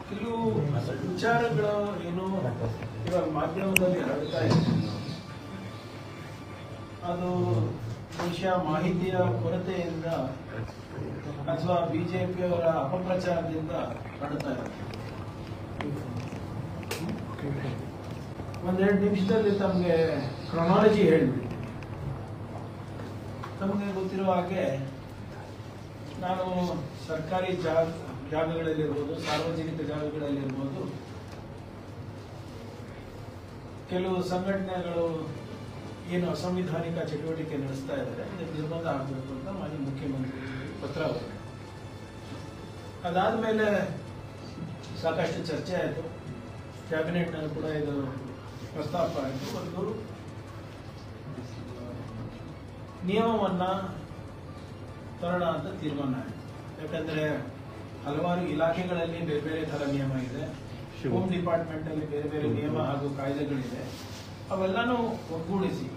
ಕೆಲವು ವಿಚಾರಗಳು ಏನು ಇವಾಗ ಮಾಧ್ಯಮದಲ್ಲಿ ಹರಡ್ತಾ ಇದೆ, ಅದು ಬಹುಶಃ ಮಾಹಿತಿಯ ಕೊರತೆಯಿಂದ ಅಥವಾ ಬಿಜೆಪಿಯವರ ಅಪಪ್ರಚಾರದಿಂದ ಹರಡ್ತಾ ಇದೆ. ಒಂದೆರಡು ನಿಮಿಷದಲ್ಲಿ ತಮಗೆ ಕ್ರೊನಾಲಜಿ ಹೇಳ್ಬಿಡಿ. ತಮಗೆ ಗೊತ್ತಿರುವ ಹಾಗೆ ನಾನು ಸರ್ಕಾರಿ ಜಾಗಗಳಲ್ಲಿರ್ಬೋದು, ಸಾರ್ವಜನಿಕ ಜಾಗಗಳಲ್ಲಿರ್ಬೋದು, ಕೆಲವು ಸಂಘಟನೆಗಳು ಏನು ಅಸಂವಿಧಾನಿಕ ಚಟುವಟಿಕೆ ನಡೆಸ್ತಾ ಇದ್ದಾರೆ, ಇದಕ್ಕೆ ನಿರ್ಬಂಧ ಆಗಬೇಕು ಅಂತ ಮಾಜಿ ಮುಖ್ಯಮಂತ್ರಿ ಪತ್ರ ಬರೆದರು. ಅದಾದ್ಮೇಲೆ ಸಾಕಷ್ಟು ಚರ್ಚೆ ಆಯಿತು, ಕ್ಯಾಬಿನೆಟ್ನಲ್ಲಿ ಕೂಡ ಇದು ಪ್ರಸ್ತಾಪ ಆಯಿತು. ಒಂದು ನಿಯಮವನ್ನ ತರೋಣ ಅಂತ ತೀರ್ಮಾನ ಆಯಿತು. ಯಾಕಂದ್ರೆ ಹಲವಾರು ಇಲಾಖೆಗಳಲ್ಲಿ ಬೇರೆ ಬೇರೆ ತರ ನಿಯಮ ಇದೆ, ಹೋಮ್ ಡಿಪಾರ್ಟ್ಮೆಂಟ್ ಅಲ್ಲಿ ಬೇರೆ ಬೇರೆ ನಿಯಮ ಹಾಗೂ ಕಾಯ್ದೆಗಳಿದೆ. ಅವೆಲ್ಲಾನು ಒಗ್ಗೂಡಿಸಿ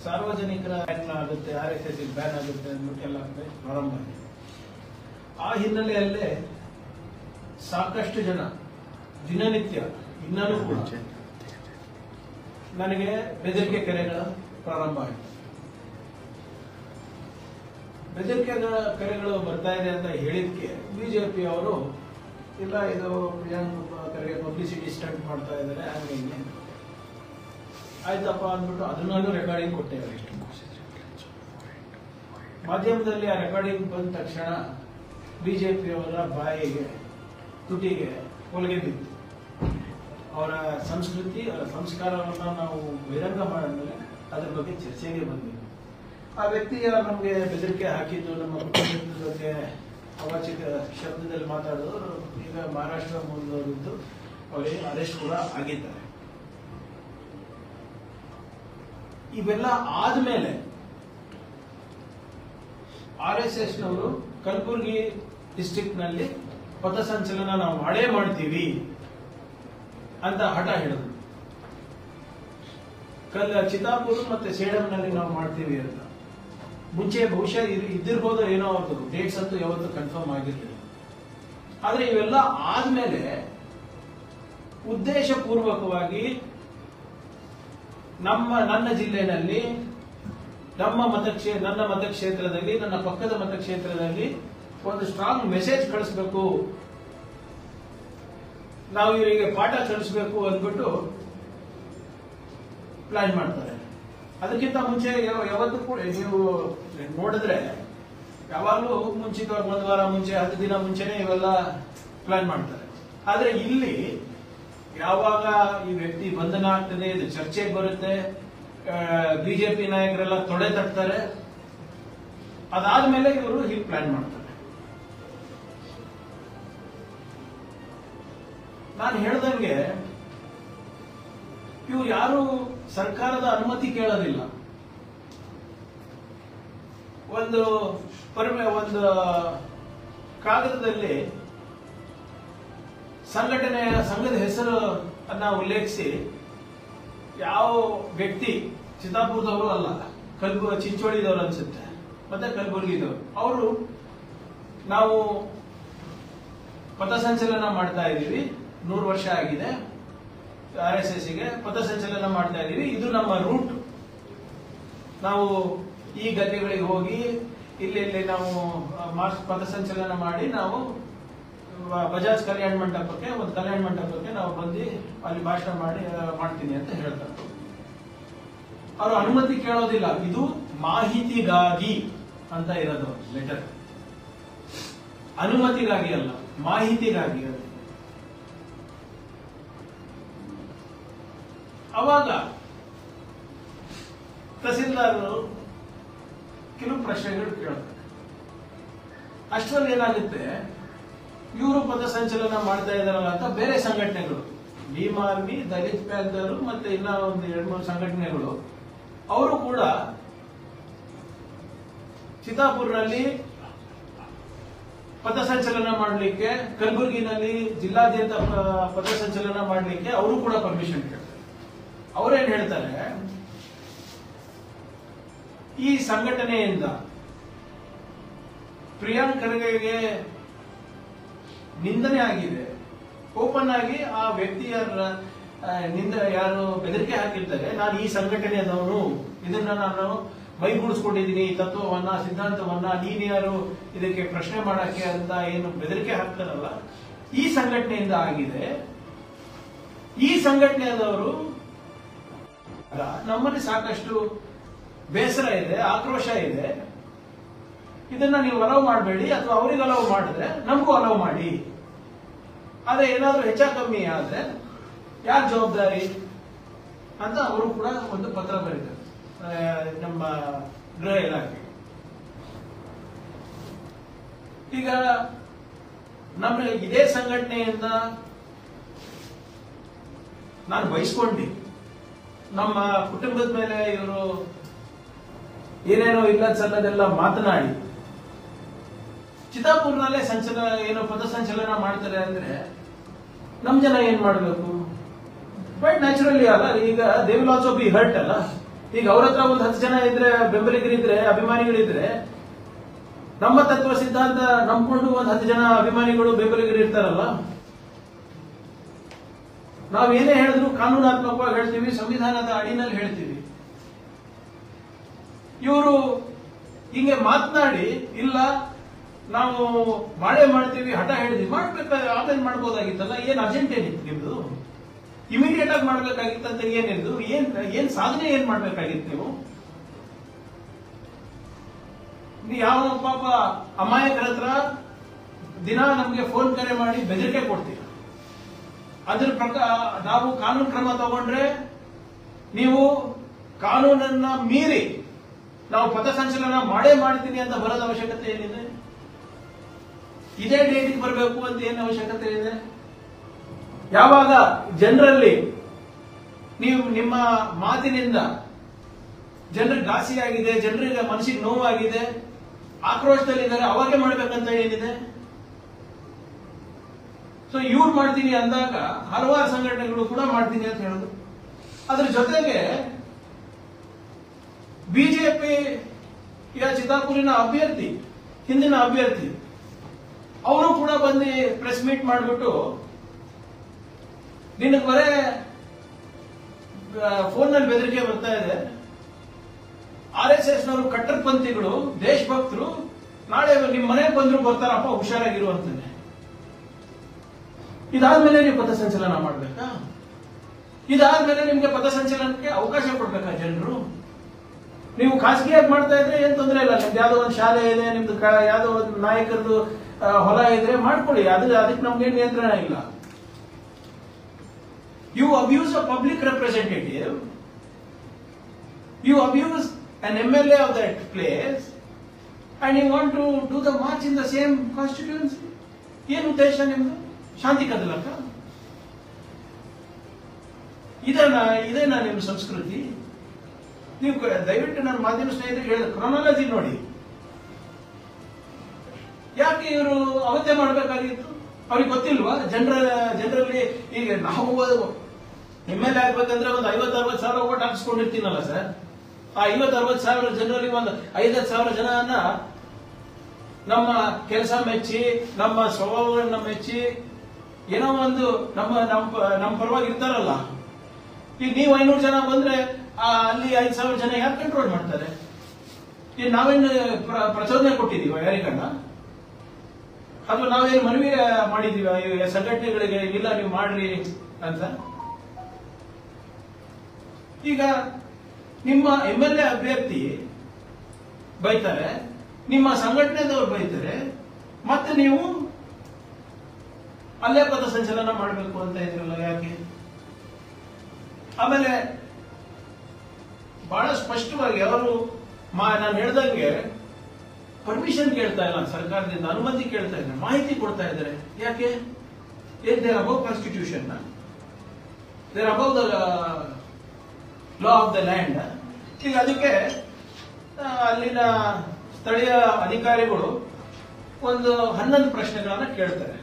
ಸಾರ್ವಜನಿಕರ ಬ್ಯಾನ್ ಆಗುತ್ತೆ, RSS ಬ್ಯಾನ್ ಆಗುತ್ತೆ ಅಂದ್ಬಿಟ್ಟೆಲ್ಲ ಪ್ರಾರಂಭ ಆಗಿದೆ. ಆ ಹಿನ್ನೆಲೆಯಲ್ಲೇ ಸಾಕಷ್ಟು ಜನ ದಿನನಿತ್ಯ ಇನ್ನೂ ಕೂಡ ನನಗೆ ಬೆದರಿಕೆ ಕರೆಗಳ ಪ್ರಾರಂಭ ಆಯಿತು. ಬೆದರಿಕೆ ಕರೆಗಳು ಬರ್ತಾ ಇದೆ ಅಂತ ಹೇಳಿದ್ಕೆ ಬಿಜೆಪಿ ಅವರು ಇಲ್ಲ, ಇದು ಪ್ರಿಯಾಂಕ್ ಖರ್ಗೆ ಪಬ್ಲಿಸಿಟಿ ಸ್ಟಂಟ್ ಮಾಡ್ತಾ ಇದ್ದಾರೆ, ಹಾಗೆ ಹಿಂಗೆ ಆಯ್ತಪ್ಪ ಅಂದ್ಬಿಟ್ಟು ಅದನ್ನೂ ರೆಕಾರ್ಡಿಂಗ್ ಕೊಟ್ಟೇವೆ. ಮಾಧ್ಯಮದಲ್ಲಿ ಆ ರೆಕಾರ್ಡಿಂಗ್ ಬಂದ ತಕ್ಷಣ ಬಿಜೆಪಿಯವರ ಬಾಯಿಗೆ ತುಟಿಗೆ ಹೊಲಿಗೆ ಬಿತ್ತು. ಅವರ ಸಂಸ್ಕೃತಿ, ಅವರ ಸಂಸ್ಕಾರವನ್ನ ನಾವು ಬಹಿರಂಗ ಮಾಡಿದ್ಮೇಲೆ ಅದ್ರ ಬಗ್ಗೆ ಚರ್ಚೆಗೆ ಬಂದಿದೆ. ಆ ವ್ಯಕ್ತಿ ನಮಗೆ ಬೆದರಿಕೆ ಹಾಕಿದ್ದು, ನಮ್ಮ ಕುಟುಂಬದ ಬಗ್ಗೆ ಅವಾಚಿತ ಶಬ್ದದಲ್ಲಿ ಮಾತಾಡೋರು ಈಗ ಮಹಾರಾಷ್ಟ್ರ ಮೂಲದವರಿದ್ದು ಅವರಿಗೆ ಅರೆಸ್ಟ್ ಕೂಡ ಆಗಿದ್ದಾರೆ. ಇವೆಲ್ಲ ಆದ್ಮೇಲೆ RSSನವರು ಕಲಬುರಗಿ ಡಿಸ್ಟ್ರಿಕ್ಟ್ ನಲ್ಲಿ ಪಥಸಂಚಲನ ನಾವು ಮಾಡೇ ಮಾಡ್ತೀವಿ ಅಂತ ಹಠ ಹೇಳಿದ್ರು. ಚಿತಾಪುರ ಮತ್ತೆ ಸೇಡಂನಲ್ಲಿ ನಾವು ಮಾಡ್ತೀವಿ ಅಂತ ಮುಂಚೆ ಬಹುಶಃ ಇದ್ದಿರ್ಬೋದು, ಏನೋ ಅವ್ರದ್ದು ಡೇಟ್ಸ್ ಅಂತೂ ಯಾವತ್ತೂ ಕನ್ಫರ್ಮ್ ಆಗಿರ್ಲಿಲ್ಲ. ಆದ್ರೆ ಇವೆಲ್ಲ ಆದ್ಮೇಲೆ ಉದ್ದೇಶ ಪೂರ್ವಕವಾಗಿ ನನ್ನ ಜಿಲ್ಲೆಯಲ್ಲಿ ನನ್ನ ಮತಕ್ಷೇತ್ರದಲ್ಲಿ, ನನ್ನ ಪಕ್ಕದ ಮತಕ್ಷೇತ್ರದಲ್ಲಿ ಒಂದು ಸ್ಟ್ರಾಂಗ್ ಮೆಸೇಜ್ ಕಳಿಸ್ಬೇಕು, ನಾವು ಇವರಿಗೆ ಪಾಠ ಕಲಿಸ್ಬೇಕು ಅಂದ್ಬಿಟ್ಟು ಪ್ಲಾನ್ ಮಾಡ್ತಾರೆ. ಅದಕ್ಕಿಂತ ಮುಂಚೆ ಯಾವತ್ತೂ ಕೂಡ ನೀವು ನೋಡಿದ್ರೆ ಯಾವಾಗಲೂ ಮುಂಚಿತವಾಗಿ 1 ವಾರ ಮುಂಚೆ, 10 ದಿನ ಮುಂಚೆನೆ ಇವೆಲ್ಲ ಪ್ಲಾನ್ ಮಾಡ್ತಾರೆ. ಆದ್ರೆ ಇಲ್ಲಿ ಯಾವಾಗ ಈ ವ್ಯಕ್ತಿ ಬಂಧನ ಆಗ್ತದೆ, ಇದು ಚರ್ಚೆಗೆ ಬರುತ್ತೆ, ಬಿಜೆಪಿ ನಾಯಕರೆಲ್ಲ ತೊಡೆ ತಟ್ತಾರೆ, ಅದಾದ್ಮೇಲೆ ಇವರು ಹೀಗೆ ಪ್ಲಾನ್ ಮಾಡ್ತಾರೆ. ನಾನು ಹೇಳ್ದಂಗೆ ಇವ್ರು ಯಾರು ಸರ್ಕಾರದ ಅನುಮತಿ ಕೇಳೋದಿಲ್ಲ. ಒಂದು ಕಾಗದದಲ್ಲಿ ಸಂಘದ ಹೆಸರು ಅನ್ನ ಉಲ್ಲೇಖಿಸಿ ಯಾವ ವ್ಯಕ್ತಿ ಚಿತ್ತಾಪುರದವರು ಅಲ್ಲ, ಚಿಂಚೋಳಿದವರು ಅನ್ಸುತ್ತೆ, ಮತ್ತೆ ಕಲಬುರಗಿದವರು, ಅವರು ನಾವು ಪಥಸಂಚಲನ ಮಾಡ್ತಾ ಇದ್ದೀವಿ, 100 ವರ್ಷ ಆಗಿದೆ RSSಗೆ ಪಥಸಂಚಲನ ಮಾಡ್ತಾ ಇದ್ದೀವಿ, ಇದು ನಮ್ಮ ರೂಟ್, ನಾವು ಈ ಗದ್ದೆಗಳಿಗೆ ಹೋಗಿ ಇಲ್ಲಿ ನಾವು ಪಥಸಂಚಲನ ಮಾಡಿ ನಾವು ಬಜಾಜ್ ಕಲ್ಯಾಣ ಮಂಟಪಕ್ಕೆ ನಾವು ಬಂದು ಅಲ್ಲಿ ಭಾಷಣ ಮಾಡ್ತೀನಿ ಅಂತ ಹೇಳ್ತಾರೆ. ಅವರು ಅನುಮತಿ ಕೇಳೋದಿಲ್ಲ, ಇದು ಮಾಹಿತಿಗಾಗಿ ಅಂತ ಇರೋದು ಲೆಟರ್, ಅನುಮತಿಗಾಗಿ ಅಲ್ಲ, ಮಾಹಿತಿಗಾಗಿ. ಅವಾಗ ತಹಸೀಲ್ದಾರರು ಕೆಲವು ಪ್ರಶ್ನೆಗಳು ಕೇಳ್ತಾರೆ. ಅಷ್ಟರಲ್ಲಿ ಏನಾಗುತ್ತೆ, ಇವರು ಪಥಸಂಚಲನ ಮಾಡ್ತಾ ಇದಾರಲ್ಲ ಅಂತ ಬೇರೆ ಸಂಘಟನೆಗಳು, ಭೀಮ್ ಆರ್ಮಿ, ದಲಿತ್ ಪ್ಯಾಂಥರ್ ಮತ್ತೆ ಇನ್ನ ಒಂದು 2-3 ಸಂಘಟನೆಗಳು, ಅವರು ಕೂಡ ಚಿತ್ತಾಪುರ್ನಲ್ಲಿ ಪಥಸಂಚಲನ ಮಾಡಲಿಕ್ಕೆ, ಕಲಬುರಗಿನಲ್ಲಿ ಜಿಲ್ಲಾದ್ಯಂತ ಪಥಸಂಚಲನ ಮಾಡಲಿಕ್ಕೆ ಅವರು ಕೂಡ ಪರ್ಮಿಷನ್ ಕೇಳ್ತಾರೆ. ಅವರೇನ್ ಹೇಳ್ತಾರೆ, ಈ ಸಂಘಟನೆಯಿಂದ ಪ್ರಿಯಾಂಕ್ ಖರ್ಗೆಗೆ ನಿಂದನೆ ಆಗಿದೆ. ಓಪನ್ ಆಗಿ ಆ ವ್ಯಕ್ತಿಯ ಯಾರು ಬೆದರಿಕೆ ಹಾಕಿರ್ತಾರೆ, ನಾನು ಈ ಸಂಘಟನೆಯದವನು, ಇದನ್ನ ನಾನು ಮೈಗೂಡಿಸ್ಕೊಂಡಿದ್ದೀನಿ, ಈ ತತ್ವವನ್ನ ಸಿದ್ಧಾಂತವನ್ನ, ನೀನ್ ಯಾರು ಇದಕ್ಕೆ ಪ್ರಶ್ನೆ ಮಾಡಕ್ಕೆ ಅಂತ ಏನು ಬೆದರಿಕೆ ಹಾಕ್ತಾರಲ್ಲ, ಈ ಸಂಘಟನೆಯಿಂದ ಆಗಿದೆ. ಈ ಸಂಘಟನೆಯದವರು ನಮ್ಮಲ್ಲಿ ಸಾಕಷ್ಟು ಬೇಸರ ಇದೆ, ಆಕ್ರೋಶ ಇದೆ. ಇದನ್ನ ನೀವು ಅಲವ್ ಮಾಡಬೇಡಿ, ಅಥವಾ ಅವ್ರಿಗೆ ಅಲವ್ ಮಾಡಿದ್ರೆ ನಮಗೂ ಅಲವ್ ಮಾಡಿ. ಆದ್ರೆ ಏನಾದ್ರೂ ಹೆಚ್ಚ ಕಮ್ಮಿ ಆದ್ರೆ ಯಾರು ಜವಾಬ್ದಾರಿ ಅಂತ ಅವರು ಕೂಡ ಒಂದು ಪತ್ರ ಬರೀತಾರೆ ನಮ್ಮ ಗೃಹ ಇಲಾಖೆ. ಈಗ ನಮಗೆ ಇದೇ ಸಂಘಟನೆಯಿಂದ ನಾನು ಬಯಸ್ಕೊಂಡಿ, ನಮ್ಮ ಕುಟುಂಬದ ಮೇಲೆ ಇವರು ಏನೇನೋ ಇಲ್ಲದ ಸಲ್ಲದೆಲ್ಲ ಮಾತನಾಡಿ ಚಿತ್ತಾಪುರ್ನಲ್ಲೇ ಏನು ಪಥಸಂಚಲನ ಮಾಡ್ತಾರೆ ಅಂದ್ರೆ ನಮ್ ಜನ ಏನ್ ಮಾಡ್ಬೇಕು? ಬಟ್ ನ್ಯಾಚುರಲಿ ಅಲ್ಲ, ಈಗ they will also be hurt ಅಲ್ಲ. ಈಗ ಅವ್ರ ಹತ್ರ ಒಂದು 10 ಜನ ಇದ್ರೆ, ಬೆಂಬಲಿಗರಿದ್ರೆ, ಅಭಿಮಾನಿಗಳಿದ್ರೆ, ನಮ್ಮ ತತ್ವ ಸಿದ್ಧಾಂತ ನಂಬ್ಕೊಂಡು ಒಂದು 10 ಜನ ಅಭಿಮಾನಿಗಳು ಬೆಂಬಲಿಗರು ಇರ್ತಾರಲ್ಲ, ನಾವೇನೇ ಹೇಳಿದ್ರು ಕಾನೂನಾತ್ಮಕವಾಗಿ ಹೇಳ್ತೀವಿ, ಸಂವಿಧಾನದ ಅಡಿನಲ್ಲಿ ಹೇಳ್ತೀವಿ. ಇವರು ಹಿಂಗೆ ಮಾತನಾಡಿ ಇಲ್ಲ ನಾವು ಮಾಡೇ ಮಾಡ್ತೀವಿ ಹಠ ಹೇಳಿದ್ವಿ, ಮಾಡ್ಬೇಕಾದ್ರೆ ಆಮೇಲೆ ಮಾಡ್ಬೋದಾಗಿತ್ತಲ್ಲ, ಏನ್ ಅರ್ಜೆಂಟ್ ಏನಿತ್ತು ನಿಮ್ದು? ಇಮಿಡಿಯೇಟ್ ಆಗಿ ಮಾಡ್ಬೇಕಾಗಿತ್ತಂತ ಏನಿದ್ದು? ಏನ್ ಸಾಧನೆ ಏನ್ ಮಾಡ್ಬೇಕಾಗಿತ್ತು ನೀವು? ಯಾವ ಪಾಪ ಅಮಾಯಕರ ಹತ್ರ ದಿನ ನಮ್ಗೆ ಫೋನ್ ಕರೆ ಮಾಡಿ ಬೆದರಿಕೆ ಕೊಡ್ತೀರ. ಅದ್ರ ಪ್ರಕಾರ ನಾವು ಕಾನೂನು ಕ್ರಮ ತಗೊಂಡ್ರೆ ನೀವು ಕಾನೂನನ್ನ ಮೀರಿ ನಾವು ಪಥಸಂಚಲನ ಮಾಡೇ ಮಾಡ್ತೀನಿ ಅಂತ ಬರೋದ ಅವಶ್ಯಕತೆ ಏನಿದೆ? ಇದೇ ಡೇಟಿಗೆ ಬರಬೇಕು ಅಂತ ಏನು ಅವಶ್ಯಕತೆ ಇದೆ? ಯಾವಾಗ ಜನರಲ್ಲಿ ನೀವು ನಿಮ್ಮ ಮಾತಿನಿಂದ ಜನರಿಗೆ ಘಾಸಿಯಾಗಿದೆ, ಜನರಿಗೆ ಮನಸ್ಸಿಗೆ ನೋವಾಗಿದೆ, ಆಕ್ರೋಶದಲ್ಲಿದ್ದಾರೆ, ಅವಾಗೆ ಮಾಡ್ಬೇಕಂತ ಏನಿದೆ? ಸೊ ಇವ್ರು ಮಾಡ್ತೀನಿ ಅಂದಾಗ ಹಲವಾರು ಸಂಘಟನೆಗಳು ಕೂಡ ಮಾಡ್ತೀನಿ ಅಂತ ಹೇಳುದು. ಅದ್ರ ಜೊತೆಗೆ ಬಿಜೆಪಿ ಚಿತ್ತಾಪುರಿನ ಅಭ್ಯರ್ಥಿ, ಹಿಂದಿನ ಅಭ್ಯರ್ಥಿ, ಅವರು ಕೂಡ ಬಂದು ಪ್ರೆಸ್ ಮೀಟ್ ಮಾಡಿಬಿಟ್ಟು ನಿನಗೆ ಬರೇ ಫೋನ್ ನಲ್ಲಿ ಬೆದರಿಕೆ ಬರ್ತಾ ಇದೆ, RSS ನವರು ಕಟ್ಟರ್ಪಂಥಿಗಳು, ದೇಶಭಕ್ತರು, ನಾಳೆ ನಿಮ್ ಮನೆಗೆ ಬಂದ್ರು ಬರ್ತಾರಪ್ಪ, ಹುಷಾರಾಗಿರುವಂತಾನೆ. ಇದಾದ್ಮೇಲೆ ನೀವು ಪಥಸಂಚಲನ ಮಾಡ್ಬೇಕಾ? ಇದಾದ್ಮೇಲೆ ನಿಮ್ಗೆ ಪಥಸಂಚಲನಕ್ಕೆ ಅವಕಾಶ ಕೊಡ್ಬೇಕಾ ಜನರು? ನೀವು ಖಾಸಗಿಯಾಗಿ ಮಾಡ್ತಾ ಇದ್ರೆ ಏನ್ ತೊಂದರೆ ಇಲ್ಲ. ನಿಮ್ದು ಯಾವ್ದೋ ಒಂದು ಶಾಲೆ ಇದೆ, ನಿಮ್ದು ಯಾವ್ದೋ ಒಂದು ನಾಯಕರದು ಹೊಲ ಇದ್ರೆ ಮಾಡ್ಕೊಳ್ಳಿ, ಅದಕ್ಕೆ ನಮ್ಗೆ ನಿಯಂತ್ರಣ ಇಲ್ಲ. You abuse a public representative, you abuse an MLA of that place, and you want to do the march in the same constituency. ಏನು ಉದ್ದೇಶ ನಿಮ್ದು? ಶಾಂತಿ ಕದಲಕ್ಕ? ಇದೇನಾ ನಿಮ್ಮ ಸಂಸ್ಕೃತಿ? ನೀವು ದಯವಿಟ್ಟು ನನ್ನ ಮಾಧ್ಯಮ ಸ್ನೇಹಿತರಿಗೆ ಹೇಳಿದ ಕ್ರೊನಾಲಜಿ ನೋಡಿ. ಯಾಕೆ ಇವರು ಅವತ್ತೇ ಮಾಡಬೇಕಾಗಿತ್ತು? ಅವ್ರಿಗೆ ಗೊತ್ತಿಲ್ವಾ? ಜನರಲ್ಲಿ ಈಗ ನಾವು MLA ಆಗ್ಬೇಕಂದ್ರೆ ಒಂದು 50-60 ಸಾವಿರ ಓಟ್ ಹಾಕಿಸ್ಕೊಂಡಿರ್ತೀನಲ್ಲ ಸರ್. ಆ 50-60 ಸಾವಿರ ಜನರಲ್ಲಿ ಒಂದು 5-10 ಸಾವಿರ ಜನನ ನಮ್ಮ ಕೆಲಸ ಮೆಚ್ಚಿ, ನಮ್ಮ ಸ್ವಭಾವಗಳನ್ನ ಮೆಚ್ಚಿ, ಏನೋ ಒಂದು ನಮ್ಮ ಪರವಾಗಿ ಇರ್ತಾರಲ್ಲ. ಈಗ ನೀವು 500 ಜನ ಬಂದ್ರೆ ಅಲ್ಲಿ 5,000 ಜನ ಯಾರು ಕಂಟ್ರೋಲ್ ಮಾಡ್ತಾರೆ? ಈಗ ನಾವೇನು ಪ್ರಚೋದನೆ ಕೊಟ್ಟಿದೀವ ಯಾರಿಗನ್ನ? ಅಥವಾ ನಾವೇನು ಮನವಿ ಮಾಡಿದೀವ ಸಂಘಟನೆಗಳಿಗೆ ಇಲ್ಲ ನೀವು ಮಾಡ್ರಿ ಅಂತ? ಈಗ ನಿಮ್ಮ MLA ಅಭ್ಯರ್ಥಿ ಬೈತಾರೆ, ನಿಮ್ಮ ಸಂಘಟನೆದವರು ಬೈತಾರೆ, ಮತ್ತೆ ನೀವು ಅಲ್ಲೇ ಪಥಸಂಚಲನ ಮಾಡಬೇಕು ಅಂತ ಇದ್ರಲ್ಲ, ಯಾಕೆ? ಆಮೇಲೆ ಬಹಳ ಸ್ಪಷ್ಟವಾಗಿ ಅವರು ನಾನು ಹೇಳ್ದಂಗೆ ಪರ್ಮಿಷನ್ ಕೇಳ್ತಾ ಇಲ್ಲ ಸರ್ಕಾರದಿಂದ, ಅನುಮತಿ ಕೇಳ್ತಾ ಇದ್ದಾರೆ, ಮಾಹಿತಿ ಕೊಡ್ತಾ ಇದ್ದಾರೆ. ಯಾಕೆ? They're above constitution, they're above the law of the land. ಈಗ ಅದಕ್ಕೆ ಅಲ್ಲಿನ ಸ್ಥಳೀಯ ಅಧಿಕಾರಿಗಳು ಒಂದು 11 ಪ್ರಶ್ನೆಗಳನ್ನ ಕೇಳ್ತಾರೆ.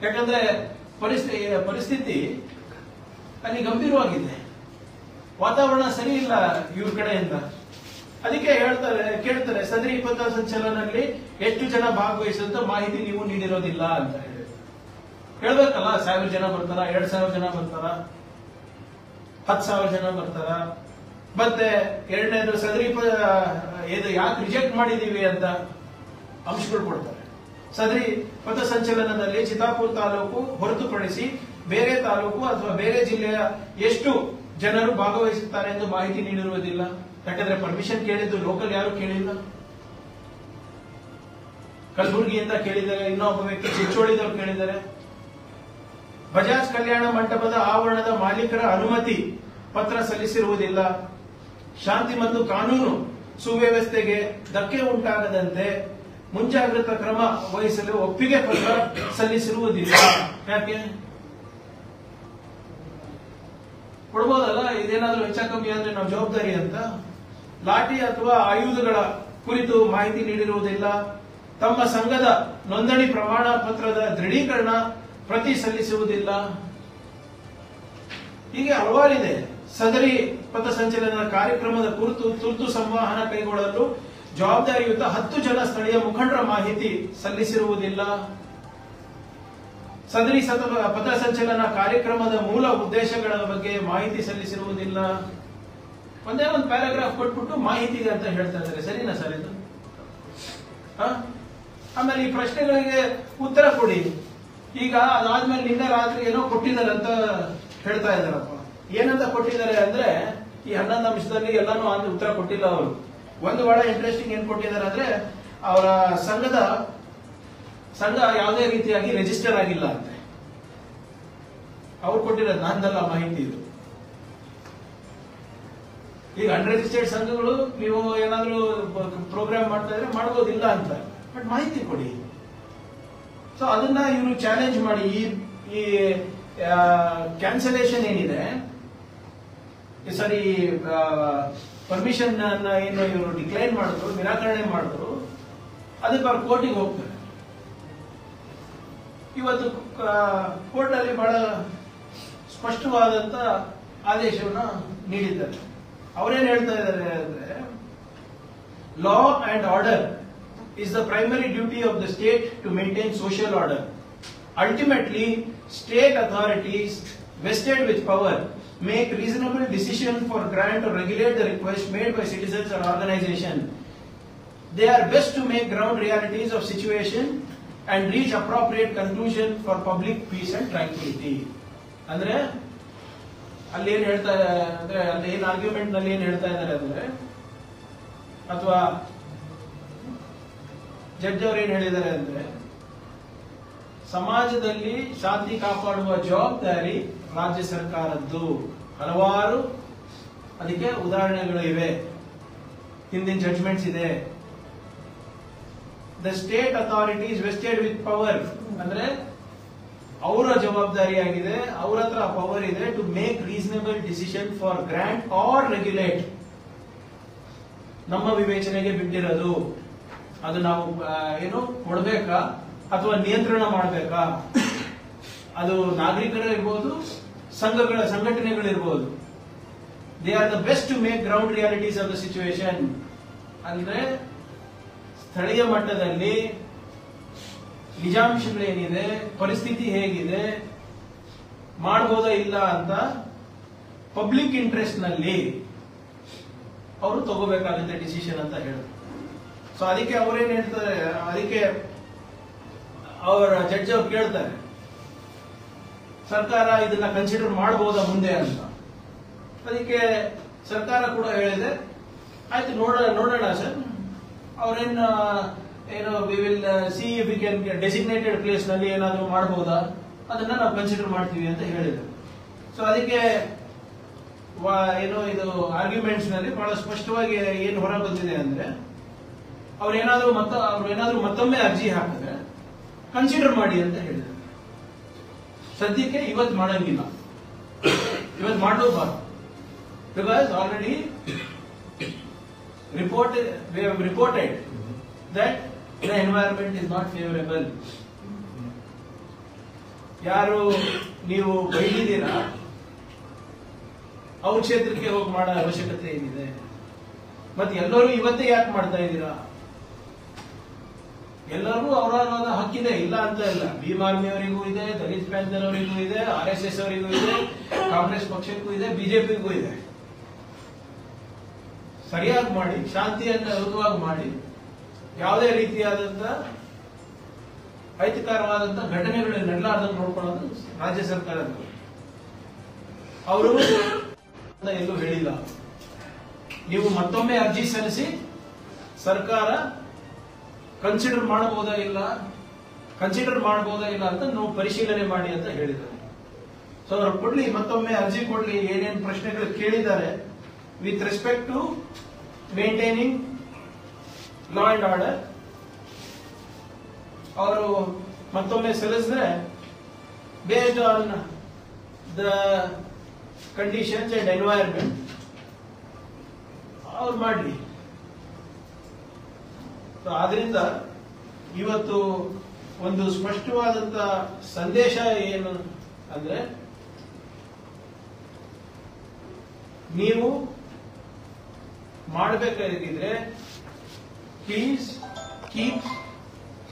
ಯಾಕಂದ್ರೆ ಪರಿಸ್ಥಿತಿ ಅಲ್ಲಿ ಗಂಭೀರವಾಗಿದೆ, ವಾತಾವರಣ ಸರಿ ಇಲ್ಲ ಇವ್ರ ಕಡೆಯಿಂದ. ಅದಕ್ಕೆ ಕೇಳ್ತಾರೆ ಸದರಿ ಪಥಸಂಚಲನದಲ್ಲಿ ಎಷ್ಟು ಜನ ಭಾಗವಹಿಸುವಂತ ಮಾಹಿತಿ ನೀವು ನೀಡಿರೋದಿಲ್ಲ ಅಂತ ಹೇಳಿ. ಹೇಳ್ಬೇಕಲ್ಲ, 1000 ಜನ ಬರ್ತಾರ, 2000 ಜನ ಬರ್ತಾರ, 10,000 ಜನ ಬರ್ತಾರ. ಮತ್ತೆ ಎರಡನೇದು ಸದರಿ ಇದು ಯಾಕೆ ರಿಜೆಕ್ಟ್ ಮಾಡಿದೀವಿ ಅಂತ ಅಂಶಗಳು ಕೊಡ್ತಾರೆ. ಸದರಿ ಪಥಸಂಚಲನದಲ್ಲಿ ಚಿತ್ತಾಪುರ ತಾಲೂಕು ಹೊರತುಪಡಿಸಿ ಬೇರೆ ತಾಲೂಕು ಅಥವಾ ಬೇರೆ ಜಿಲ್ಲೆಯ ಎಷ್ಟು ಜನರು ಭಾಗವಹಿಸುತ್ತಾರೆ ಎಂದು ಮಾಹಿತಿ ನೀಡಿರುವುದಿಲ್ಲ. ಯಾಕಂದ್ರೆ ಪರ್ಮಿಷನ್ ಕೇಳಿದ್ದು ಲೋಕಲ್ ಯಾರು ಕೇಳಿಲ್ಲ. ಕಲಬುರಗಿಯಿಂದ ಕೇಳಿದ್ದಾರೆ, ಇನ್ನೊಬ್ಬ ವ್ಯಕ್ತಿ ಚಿಂಚೋಳಿದವರು ಕೇಳಿದ್ದಾರೆ. ಬಜಾಜ್ ಕಲ್ಯಾಣ ಮಂಟಪದ ಆವರಣದ ಮಾಲೀಕರ ಅನುಮತಿ ಪತ್ರ ಸಲ್ಲಿಸಿರುವುದಿಲ್ಲ. ಶಾಂತಿ ಮತ್ತು ಕಾನೂನು ಸುವ್ಯವಸ್ಥೆಗೆ ಧಕ್ಕೆ ಉಂಟಾಗದಂತೆ ಮುಂಜಾಗ್ರತಾ ಕ್ರಮ ವಹಿಸಲು ಒಪ್ಪಿಗೆ ಪತ್ರ ಸಲ್ಲಿಸಿರುವುದಿಲ್ಲ. ಯಾಕೆ ಕೊಡ್ಬೋದಲ್ಲ, ಇದೇನಾದ್ರೂ ಹೆಚ್ಚ ಕಮ್ಮಿ ಅಂದ್ರೆ ನಾವು ಜವಾಬ್ದಾರಿ ಅಂತ. ಲಾಠಿ ಅಥವಾ ಆಯುಧಗಳ ಕುರಿತು ಮಾಹಿತಿ ನೀಡಿರುವುದಿಲ್ಲ. ತಮ್ಮ ಸಂಘದ ನೋಂದಣಿ ಪ್ರಮಾಣ ಪತ್ರದ ದೃಢೀಕರಣ ಪ್ರತಿ ಸಲ್ಲಿಸುವುದಿಲ್ಲ. ಹೀಗೆ ಹಲವಾರಿದೆ. ಸದರಿ ಪಥಸಂಚಲನ ಕಾರ್ಯಕ್ರಮದ ಕುರಿತು ತುರ್ತು ಸಂವಹನ ಕೈಗೊಳ್ಳಲು ಜವಾಬ್ದಾರಿಯುತ 10 ಜನ ಸ್ಥಳೀಯ ಮುಖಂಡರ ಮಾಹಿತಿ ಸಲ್ಲಿಸಿರುವುದಿಲ್ಲ. ಸದರಿ ಪಥಸಂಚಲನ ಕಾರ್ಯಕ್ರಮದ ಮೂಲ ಉದ್ದೇಶಗಳ ಬಗ್ಗೆ ಮಾಹಿತಿ ಸಲ್ಲಿಸಿರುವುದಿಲ್ಲ. ಒಂದೇ ಒಂದು ಪ್ಯಾರಾಗ್ರಾಫ್ ಕೊಟ್ಬಿಟ್ಟು ಮಾಹಿತಿ ಅಂತ ಹೇಳ್ತಾ ಇದ್ದಾರೆ. ಸರಿನಾ ಸರ್ ಇದು? ಆಮೇಲೆ ಈ ಪ್ರಶ್ನೆಗಳಿಗೆ ಉತ್ತರ ಕೊಡಿ. ಈಗ ಅದಾದ್ಮೇಲೆ ನಿನ್ನೆ ರಾತ್ರಿ ಏನೋ ಕೊಟ್ಟಿದ್ದಾರೆ ಅಂತ ಹೇಳ್ತಾ ಇದ್ದಾರಪ್ಪ. ಏನಂತ ಕೊಟ್ಟಿದ್ದಾರೆ ಅಂದ್ರೆ ಈ 11 ಅಂಶದಲ್ಲಿ ಎಲ್ಲಾನು ಉತ್ತರ ಕೊಟ್ಟಿಲ್ಲ ಅವರು. ಒಂದು ಬಹಳ ಇಂಟ್ರೆಸ್ಟಿಂಗ್ ಏನ್ ಕೊಟ್ಟಿದ್ದಾರೆ ಅಂದ್ರೆ ಅವರ ಸಂಘ ಯಾವುದೇ ರೀತಿಯಾಗಿ ರಿಜಿಸ್ಟರ್ ಆಗಿಲ್ಲ ಅಂತೆ. ಅವ್ರು ಕೊಟ್ಟಿರೋದು, ನಂದಲ್ಲ ಮಾಹಿತಿ ಇದು. ಈಗ ಅನ್ರಿಜಿಸ್ಟರ್ಡ್ ಸಂಘಗಳು ನೀವು ಏನಾದ್ರೂ ಪ್ರೋಗ್ರಾಮ್ ಮಾಡ್ತಾ ಇದ್ರೆ ಮಾಡ್ಬೋದಿಲ್ಲ ಅಂತ, ಬಟ್ ಮಾಹಿತಿ ಕೊಡಿ. ಸೊ ಅದನ್ನ ಇವರು ಚಾಲೆಂಜ್ ಮಾಡಿ ಈ ಕ್ಯಾನ್ಸಲೇಷನ್ ಏನಿದೆ, ಸರಿ ಪರ್ಮಿಷನ್ ಏನು ಇವರು ಡಿಕ್ಲೈನ್ ಮಾಡಿದ್ರು, ನಿರಾಕರಣೆ ಮಾಡಿದ್ರು, ಅದಕ್ಕೆ ಅವ್ರು ಕೋರ್ಟಿಗೆ ಹೋಗ್ತಾರೆ. ಇವತ್ತು ಕೋರ್ಟ್ ಅಲ್ಲಿ ಬಹಳ ಸ್ಪಷ್ಟವಾದಂತ ಆದೇಶವನ್ನ ನೀಡಿದ್ದಾರೆ. ಅವರೇನ್ ಹೇಳ್ತಾ ಇದ್ದಾರೆ ಅಂದ್ರೆ, ಲಾ and order is the primary duty of the state to maintain social order. Ultimately, state authorities vested with power make reasonable decision for grant or regulate the request made by citizens or organization. They are best to make ground realities of situation and reach appropriate conclusion for public peace and tranquility. ಅಂದ್ರೆ ಅಲ್ಲಿ ಏನ್ ಹೇಳ್ತಾ ಅಂದ್ರೆ ಅಲ್ಲಿ ಏನ್ argument ನಲ್ಲಿ ಏನ್ ಹೇಳ್ತಾ ಇದ್ದಾರೆ ಅಂದ್ರೆ, ಅಥವಾ ಜಡ್ಜ್ ಅವರು ಏನ್ ಹೇಳಿದ್ದಾರೆ ಅಂದ್ರೆ, ಸಮಾಜದಲ್ಲಿ ಶಾಂತಿ ಕಾಪಾಡುವ ಜವಾಬ್ದಾರಿ ರಾಜ್ಯ ಸರ್ಕಾರದ್ದು. ಹಲವಾರು ಅದಕ್ಕೆ ಉದಾಹರಣೆಗಳು ಇವೆ, ಹಿಂದಿನ ಜಡ್ಜ್ಮೆಂಟ್ಸ್ ಇದೆ. The state authorities vested with power ಅಂದ್ರೆ ಅವರ ಜವಾಬ್ದಾರಿಯಾಗಿದೆ, ಅವರ ಹತ್ರ ಪವರ್ ಇದೆ to make reasonable decision for grant or regulate. ನಮ್ಮ ವಿವೇಚನೆಗೆ ಬಿಟ್ಟಿರೋದು, ಅದು ನಾವು ಏನು ಕೊಡ್ಬೇಕಾ ಅಥವಾ ನಿಯಂತ್ರಣ ಮಾಡಬೇಕಾ, ಅದು ನಾಗರಿಕರಿರ್ಬೋದು, ಸಂಘಟನೆಗಳಿರ್ಬೋದು. They are the best to make ground realities of the situation. ಅಂದ್ರೆ ಸ್ಥಳೀಯ ಮಟ್ಟದಲ್ಲಿ ನಿಜಾಂಶಗಳೇನಿದೆ, ಪರಿಸ್ಥಿತಿ ಹೇಗಿದೆ, ಮಾಡಬಹುದಾ ಇಲ್ಲ ಅಂತ ಪಬ್ಲಿಕ್ ಇಂಟ್ರೆಸ್ಟ್ ನಲ್ಲಿ ಅವರು ತಗೋಬೇಕಾಗುತ್ತೆ ಡಿಸಿಷನ್ ಅಂತ ಹೇಳಿದ್ರು. ಸೊ ಅದಕ್ಕೆ ಅವರೇನ್ ಹೇಳ್ತಾರೆ, ಅದಕ್ಕೆ ಅವರ ಜಡ್ಜ್ ಅವ್ರು ಕೇಳ್ತಾರೆ, ಸರ್ಕಾರ ಇದನ್ನ ಕನ್ಸಿಡರ್ ಮಾಡಬಹುದಾ ಮುಂದೆ ಅಂತ. ಅದಕ್ಕೆ ಸರ್ಕಾರ ಕೂಡ ಹೇಳಿದೆ, ಆಯ್ತು ನೋಡೋಣ ಸರ್, ಅವ್ರೇನ್ ಏನು we will see if we can designated place ನಲ್ಲಿ ಏನಾದ್ರು ಮಾಡಬಹುದಾ, ಅದನ್ನ ನಾವು ಕನ್ಸಿಡರ್ ಮಾಡ್ತೀವಿ ಅಂತ ಹೇಳಿದ್ರು. ಸೊ ಅದಕ್ಕೆ ಏನು ಇದು ಆರ್ಗ್ಯುಮೆಂಟ್ಸ್ ನಲ್ಲಿ ಬಹಳ ಸ್ಪಷ್ಟವಾಗಿ ಏನು ಹೊರ ಬಂದಿದೆ ಅಂದ್ರೆ, ಅವ್ರೇನಾದ್ರೂ ಮತ್ತೊಮ್ಮೆ ಅರ್ಜಿ ಹಾಕಿದ್ರೆ ಕನ್ಸಿಡರ್ ಮಾಡಿ ಅಂತ ಹೇಳಿದ್ರು. ಸದ್ಯಕ್ಕೆ ಇವತ್ತು ಮಾಡಂಗಿಲ್ಲ, ಇವತ್ತು ಮಾಡಬಾರ್ದು. Because already reported that the environment is not favorable. ಯಾರು ನೀವು ಬೈದಿದ್ದೀರಾ ಅವ್ರ ಕ್ಷೇತ್ರಕ್ಕೆ ಹೋಗಿ ಮಾಡೋ ಅವಶ್ಯಕತೆ ಏನಿದೆ? ಮತ್ತೆ ಎಲ್ಲರೂ ಇವತ್ತೇ ಯಾಕೆ ಮಾಡ್ತಾ ಇದ್ದೀರಾ? ಎಲ್ಲರೂ ಅವರಾದ ಹಕ್ಕು ಹಕ್ಕಿದೆ, ಇಲ್ಲ ಅಂತ ಇಲ್ಲ. ಭೀಮ್ ಆರ್ಮಿ ಅವರಿಗೂ ಇದೆ, ದಲಿತ್ ಪ್ಯಾಂಥರ್ ಅವರಿಗೂ ಇದೆ, RSS ಅವರಿಗೂ ಇದೆ, ಕಾಂಗ್ರೆಸ್ ಪಕ್ಷಕ್ಕೂ ಇದೆ, ಬಿಜೆಪಿಗೂ ಇದೆ. ಸರಿಯಾಗಿ ಮಾಡಿ, ಶಾಂತಿಯುತವಾಗಿ ಮಾಡಿ, ಯಾವುದೇ ರೀತಿಯಾದಂತ ಅಹಿತಕರವಾದಂತ ಘಟನೆಗಳು ನಡೆಲಾರ್ದಂಗೆ ನೋಡ್ಕೊಳ್ಳೋದು ರಾಜ್ಯ ಸರ್ಕಾರದ. ಅವರು ಎಲ್ಲೂ ಹೇಳಿಲ್ಲ. ನೀವು ಮತ್ತೊಮ್ಮೆ ಅರ್ಜಿ ಸಲ್ಲಿಸಿ ಸರ್ಕಾರ ಕನ್ಸಿಡರ್ ಮಾಡಬಹುದಾ ಇಲ್ಲ ಅಂತ ನಾವು ಪರಿಶೀಲನೆ ಮಾಡಿ ಅಂತ ಹೇಳಿದ್ದಾರೆ. ಸೊ ಅವ್ರು ಕೊಡ್ಲಿ, ಮತ್ತೊಮ್ಮೆ ಅರ್ಜಿ ಕೊಡ್ಲಿ, ಏನೇನು ಪ್ರಶ್ನೆಗಳು ಕೇಳಿದ್ದಾರೆ with respect to maintaining law and order. ಅವರು ಮತ್ತೊಮ್ಮೆ ಸಲ್ಲಿಸಿದ್ರೆ based on the conditions and environment ಅವ್ರು ಮಾಡಲಿ. ಆದ್ರಿಂದ ಇವತ್ತು ಒಂದು ಸ್ಪಷ್ಟವಾದಂತ ಸಂದೇಶ ಏನು ಅಂದ್ರೆ, ನೀವು ಮಾಡಬೇಕಾಗಿದ್ರೆ please keep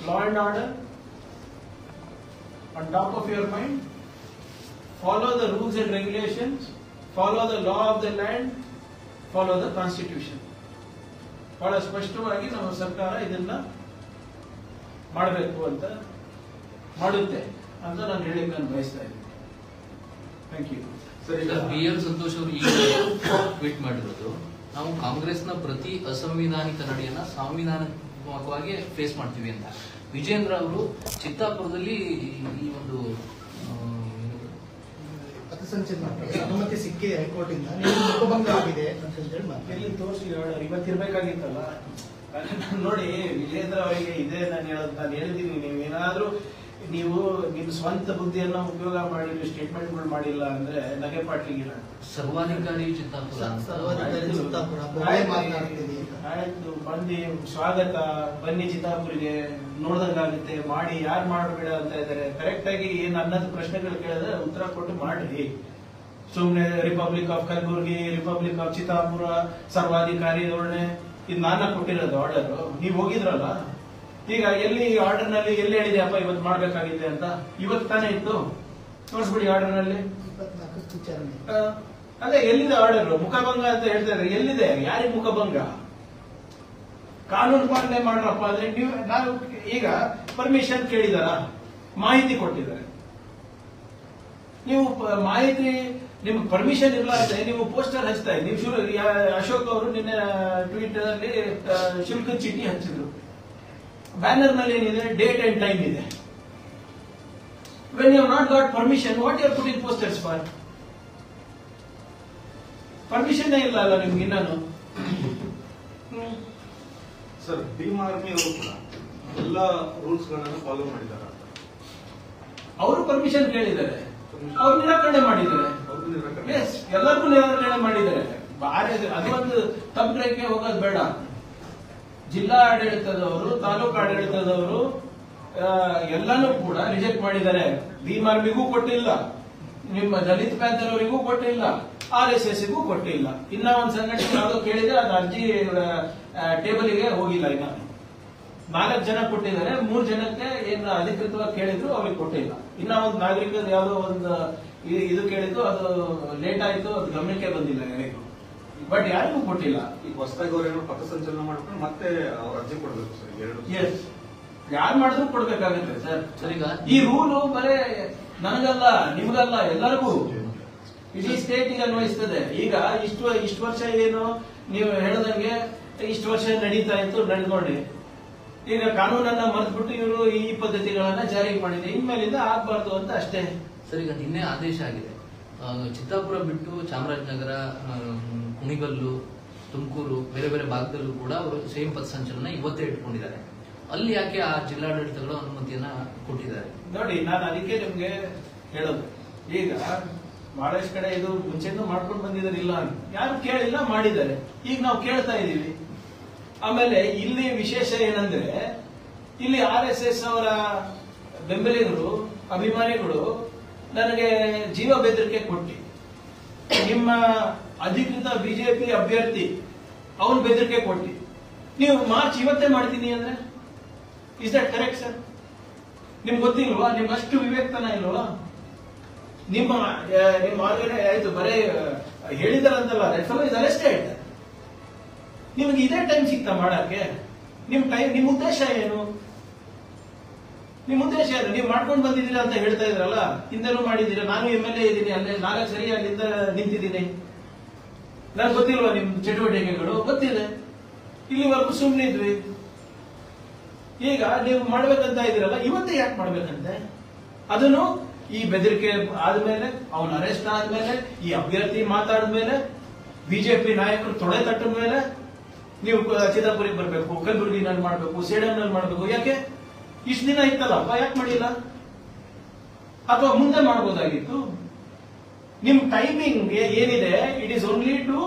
law and order on top of your mind, follow the rules and regulations, follow the law of the land, follow the constitution. ಬಹಳ ಸ್ಪಷ್ಟವಾಗಿ ನಮ್ಮ ಸರ್ಕಾರ ಇದನ್ನ ಮಾಡಬೇಕು ಅಂತ ಮಾಡುತ್ತೆ ಅಂತ ನಾನು ಹೇಳಿಕ್ಕೆ ನಾನು ಬಯಸ್ತಾ ಇದ್ದೀನಿ. Thank you. ಸರ್, ಈಗ BL ಸಂತೋಷ್ ಅವರು ಈಗ ಟ್ವೀಟ್ ಮಾಡಿರೋದು, ನಾವು ಕಾಂಗ್ರೆಸ್ನ ಪ್ರತಿ ಅಸಂವಿಧಾನಿಕ ನಡೆಯನ್ನ ಸಂವಿಧಾನಾತ್ಮಕವಾಗಿ ಫೇಸ್ ಮಾಡ್ತೀವಿ ಅಂತ. ವಿಜೇಂದ್ರ ಅವರು ಚಿತ್ತಾಪುರದಲ್ಲಿ ಈ ಒಂದು ಪಥಸಂಚಲನ ಅನುಮತಿ ಸಿಕ್ಕಿದೆ ಹೈಕೋರ್ಟ್ ಇಂದ, ಮುಖಭಂಗ ಆಗಿದೆ ಅಂತ ಹೇಳಿ ತೋರಿಸಿ ಇವತ್ತಿರ್ಬೇಕಾಗಿತ್ತಲ್ಲ. ನೋಡಿ, ವಿಜೇಂದ್ರ ಅವರಿಗೆ ಇದೇ ನಾನು ಹೇಳಿದ್ದೀನಿ, ನೀವೇನಾದ್ರೂ ನೀವು ನಿಮ್ ಸ್ವಂತ ಬುದ್ಧಿಯನ್ನ ಉಪಯೋಗ ಮಾಡಿ ಸ್ಟೇಟ್ಮೆಂಟ್ಗಳು ಮಾಡಿಲ್ಲ ಅಂದ್ರೆ ನಗೆ ಪಾಟ್ಲಿಗಿಲ್ಲ. ಸರ್ವಾಧಿಕಾರಿ ಚಿತ್ತಾಪುರ ಆಯ್ತು, ಬಂದಿ ಸ್ವಾಗತ, ಬನ್ನಿ ಚಿತ್ತಾಪುರಿಗೆ, ನೋಡ್ದಂಗಾಗುತ್ತೆ, ಮಾಡಿ. ಯಾರು ಮಾಡಬೇಡ ಅಂತ ಇದ್ದಾರೆ? ಕರೆಕ್ಟ್ ಆಗಿ ಏನ್ ಅನ್ನದ ಪ್ರಶ್ನೆಗಳು ಕೇಳಿದ್ರೆ ಉತ್ತರ ಕೊಟ್ಟು ಮಾಡ್ರಿ. ಸುಮ್ನೆ republic of Kalaburagi, republic of Chittapur, ಸರ್ವಾಧಿಕಾರಿ ಧೋರಣೆ, ಇದು ನಾನ ಕೊಟ್ಟಿರೋದು ಆರ್ಡರ್. ನೀವು ಹೋಗಿದ್ರಲ್ಲ, ಈಗ ಎಲ್ಲಿ ಆರ್ಡರ್ ನಲ್ಲಿ ಎಲ್ಲಿ ಹೇಳಿದೆಯಪ್ಪ ಇವತ್ತು ಮಾಡ್ಬೇಕಾಗಿದೆ ಅಂತ? ಇವತ್ತು ತಾನೇ ಇತ್ತು, ತೋರಿಸ್ಬಿಡಿ ಆರ್ಡರ್ ನಲ್ಲಿ. ಅದೇ ಎಲ್ಲಿದೆ ಆರ್ಡರ್? ಮುಖಭಂಗ ಅಂತ ಹೇಳ್ತಾ ಇದ್ದಾರೆ, ಎಲ್ಲಿದೆ? ಯಾರಿಗೆ ಮುಖಭಂಗ? ಕಾನೂನು ಪಾಲನೆ ಮಾಡ್ರಪ್ಪ ಅಂದ್ರೆ ನೀವು. ನಾವು ಈಗ ಪರ್ಮಿಷನ್ ಕೇಳಿದಾರ, ಮಾಹಿತಿ ಕೊಟ್ಟಿದ್ದಾರೆ. ನೀವು ಮಾಹಿತಿ, ನಿಮ್ಗೆ ಪರ್ಮಿಷನ್ ಇಲ್ಲ ಅಂದ್ರೆ ನೀವು ಪೋಸ್ಟರ್ ಹಚ್ತಾ ಇದ್ದೀವಿ. ನೀವು ಅಶೋಕ್ ಅವರು ನಿನ್ನೆ ಟ್ವಿಟರ್ ಅಲ್ಲಿ ಶುಲ್ಕದ ಚೀಟಿ ಹಚ್ಚಿದ್ರು. ಬ್ಯಾನರ್ ನಲ್ಲಿ ಏನಿದೆ? ಡೇಟ್ ಅಂಡ್ ಟೈಮ್ ಇದೆ. When you not got permission, what you are putting posters for? Permission ಇಲ್ಲ ಅಲ್ಲ ನಿಮ್ಗೆ ಇನ್ನೂ. ಸರ್, ಭೀಮ್ ಆರ್ಮಿ ಅವರು ಕೂಡ ಎಲ್ಲ ರೂಲ್ಸ್ ಗಳನ್ನ ಫಾಲೋ ಮಾಡಿದ್ದಾರೆ. ಅವರು ಪರ್ಮಿಷನ್ ಕೇಳಿದ್ದಾರೆ, ಅವ್ರು ನಿರಾಕರಣೆ ಮಾಡಿದ್ದಾರೆ. ಎಲ್ಲರಿಗೂ ನಿರಾಕರಣೆ ಮಾಡಿದ್ದಾರೆ. ಅದು ಒಂದು ತಪ್ಪಕ್ಕೆ ಹೋಗೋದು ಬೇಡ. ಜಿಲ್ಲಾ ಆಡಳಿತದವರು, ತಾಲೂಕು ಆಡಳಿತದವರು ಎಲ್ಲಾನು ಕೂಡ ರಿಜೆಕ್ಟ್ ಮಾಡಿದ್ದಾರೆ. ಭೀಮ್ ಆರ್ಮಿಗೂ ಕೊಟ್ಟಿಲ್ಲ, ನಿಮ್ಮ ದಲಿತ್ ಪ್ಯಾಂಥರ್ ಅವರಿಗೂ ಕೊಟ್ಟಿಲ್ಲ, RSSಗೂ ಕೊಟ್ಟಿಲ್ಲ. ಇನ್ನ ಒಂದು ಸಂಘಟನೆ ಯಾವುದೋ ಕೇಳಿದ್ರೆ ಅದು ಅರ್ಜಿ ಟೇಬಲ್ಗೆ ಹೋಗಿಲ್ಲ. ಇನ್ನ 4 ಜನ ಕೊಟ್ಟಿದ್ದಾರೆ, 3 ಜನಕ್ಕೆ ಏನು ಅಧಿಕೃತವಾಗಿ ಕೇಳಿದ್ರು ಅವ್ರಿಗೆ ಕೊಟ್ಟಿಲ್ಲ. ಇನ್ನ ಒಂದು ನಾಗರಿಕದ ಯಾವುದೋ ಒಂದು ಇದು ಕೇಳಿದ್ದು, ಅದು ಲೇಟ್ ಆಯ್ತು, ಅದು ಗಮನಕ್ಕೆ ಬಂದಿಲ್ಲ ಯಾರಿಗೂ. ಬಟ್ ಯಾರಿಗೂ ಕೊಟ್ಟಿಲ್ಲ. ಈಗ ಹೊಸದಾಗಿ ಅವರೇನೋ ಪಥಸಂಚಲನ ಮಾಡ್ಕೊಂಡು ಮತ್ತೆ ಅವ್ರ ಅರ್ಜಿ ಕೊಡಬೇಕು ಸರ್. ಎಸ್, ಯಾರು ಮಾಡಿದ್ರು ಕೊಡ್ಬೇಕಾಗುತ್ತೆ ಸರ್. ಸರಿಗ ಈ ರೂಲು ಬರೇ ನನಗಲ್ಲ, ನಿಮ್ಗಲ್ಲ, ಎಲ್ಲರಿಗೂ ಇಡೀ ಸ್ಟೇಟಿಗೆ ಅನ್ವಯಿಸ್ತದೆ. ಈಗ ಇಷ್ಟು ವರ್ಷ ಏನು ನೀವು ಹೇಳದಂಗೆ ಇಷ್ಟು ವರ್ಷ ನಡೀತಾ ಇತ್ತು, ನಡೆದುಕೊಂಡೆ. ಈಗ ಕಾನೂನನ್ನ ಮರೆತುಬಿಟ್ಟು ಇವರು ಈ ಪದ್ಧತಿಗಳನ್ನ ಜಾರಿಗೆ ಮಾಡಿದೆ. ಇನ್ಮೇಲಿಂದ ಆಗ್ಬಾರ್ದು ಅಂತ ಅಷ್ಟೇ. ಸರ್, ಈಗ ನಿನ್ನೆ ಆದೇಶ ಆಗಿದೆ, ಚಿತ್ತಾಪುರ ಬಿಟ್ಟು ಚಾಮರಾಜನಗರ, ಕುಣಿಗಲ್ಲು, ತುಮಕೂರು, ಬೇರೆ ಬೇರೆ ಭಾಗದಲ್ಲೂ ಕೂಡ ಅವರು ಸೇಮ್ ಪಥಸಂಚಲನ ಇವತ್ತೇ ಇಟ್ಕೊಂಡಿದ್ದಾರೆ. ಅಲ್ಲಿ ಯಾಕೆ ಆ ಜಿಲ್ಲಾಡಳಿತಗಳು ಅನುಮತಿಯನ್ನ ಕೊಟ್ಟಿದ್ದಾರೆ? ನೋಡಿ, ನಾನು ಅದಕ್ಕೆ ನಿಮ್ಗೆ ಹೇಳೋದು, ಈಗ ಬಹಳಷ್ಟು ಕಡೆ ಇದು ಮುಂಚೆನೂ ಮಾಡ್ಕೊಂಡು ಬಂದಿದ್ದಾರೆ, ಇಲ್ಲ ಯಾರು ಕೇಳಿಲ್ಲ, ಮಾಡಿದ್ದಾರೆ. ಈಗ ನಾವು ಕೇಳ್ತಾ ಇದೀವಿ. ಆಮೇಲೆ ಇಲ್ಲಿ ವಿಶೇಷ ಏನಂದ್ರೆ, ಇಲ್ಲಿ RSS ಅವರ ಬೆಂಬಲಿಗರು, ಅಭಿಮಾನಿಗಳು ನನಗೆ ಜೀವ ಬೆದರಿಕೆ ಕೊಟ್ಟಿ, ನಿಮ್ಮ ಅಧಿಕೃತ ಬಿಜೆಪಿ ಅಭ್ಯರ್ಥಿ ಅವನು ಬೆದರಿಕೆ ಕೊಟ್ಟಿ, ನೀವು ಮಾರ್ಚ್ ಇವತ್ತೇ ಮಾಡ್ತೀನಿ ಅಂದ್ರೆ, ಇಸ್ ದಟ್ ಕರೆಕ್ಟ್ ಸರ್? ನಿಮ್ಗೆ ಗೊತ್ತಿಲ್ವಾ? ನಿಮ್ಗೆ ಅಷ್ಟು ವಿವೇಕತನ ಇಲ್ವಾ? ನಿಮ್ಮ ಆಯ್ತು ಬರೇ ಹೇಳಿದಾರಂತಲ್ಲ, ಅರೆಸ್ಟೆಡ್. ನಿಮಗೆ ಇದೇ ಟೈಮ್ ಸಿಗ್ತಾ ಮಾಡಕ್ಕೆ? ನಿಮ್ ಉದ್ದೇಶ ಏನು? ನೀವು ಮಾಡ್ಕೊಂಡು ಬಂದಿದ್ದೀರಾ ಅಂತ ಹೇಳ್ತಾ ಇದ್ರಲ್ಲ, ಹಿಂದೆನೂ ಮಾಡಿದ್ದೀರಾ. ನಾನು MLA ಇದ್ದೀನಿ, ಅಲ್ಲೇ 4 ಸರಿ ಅಲ್ಲಿಂದ ನಿಂತಿದ್ದೀನಿ. ನನ್ಗೆ ಗೊತ್ತಿಲ್ವಾ ನಿಮ್ ಚಟುವಟಿಕೆಗಳು? ಗೊತ್ತಿದೆ. ಇಲ್ಲಿವರೆಗೂ ಸುಮ್ಮನೆ ಇದ್ವಿ. ಈಗ ನೀವು ಮಾಡ್ಬೇಕಂತ ಇದ್ದೀರಲ್ಲ, ಇವತ್ತೇ ಯಾಕೆ ಮಾಡ್ಬೇಕಂತೆ? ಅದನ್ನು ಈ ಬೆದರಿಕೆ ಆದ್ಮೇಲೆ, ಅವನ ಅರೆಸ್ಟ್ ಆದ್ಮೇಲೆ, ಈ ಅಭ್ಯರ್ಥಿ ಮಾತಾಡಿದ್ಮೇಲೆ, ಬಿಜೆಪಿ ನಾಯಕರು ತೊಡೆ ತಟ್ಟ ಮೇಲೆ ನೀವು ಚಿತ್ತಾಪುರಿಗೆ ಬರಬೇಕು, ಕಲಬುರಗಿನಲ್ಲಿ ಮಾಡಬೇಕು, ಸೇಡಂನಲ್ಲಿ ಮಾಡಬೇಕು. ಯಾಕೆ? ಇಷ್ಟು ದಿನ ಇತ್ತಲ್ಲಪ್ಪ, ಯಾಕೆ ಮಾಡಿಲ್ಲ? ಅಥವಾ ಮುಂದೆ ಮಾಡಬಹುದಾಗಿತ್ತು. ನಿಮ್ ಟೈಮಿಂಗ್ ಏನಿದೆ, it is only to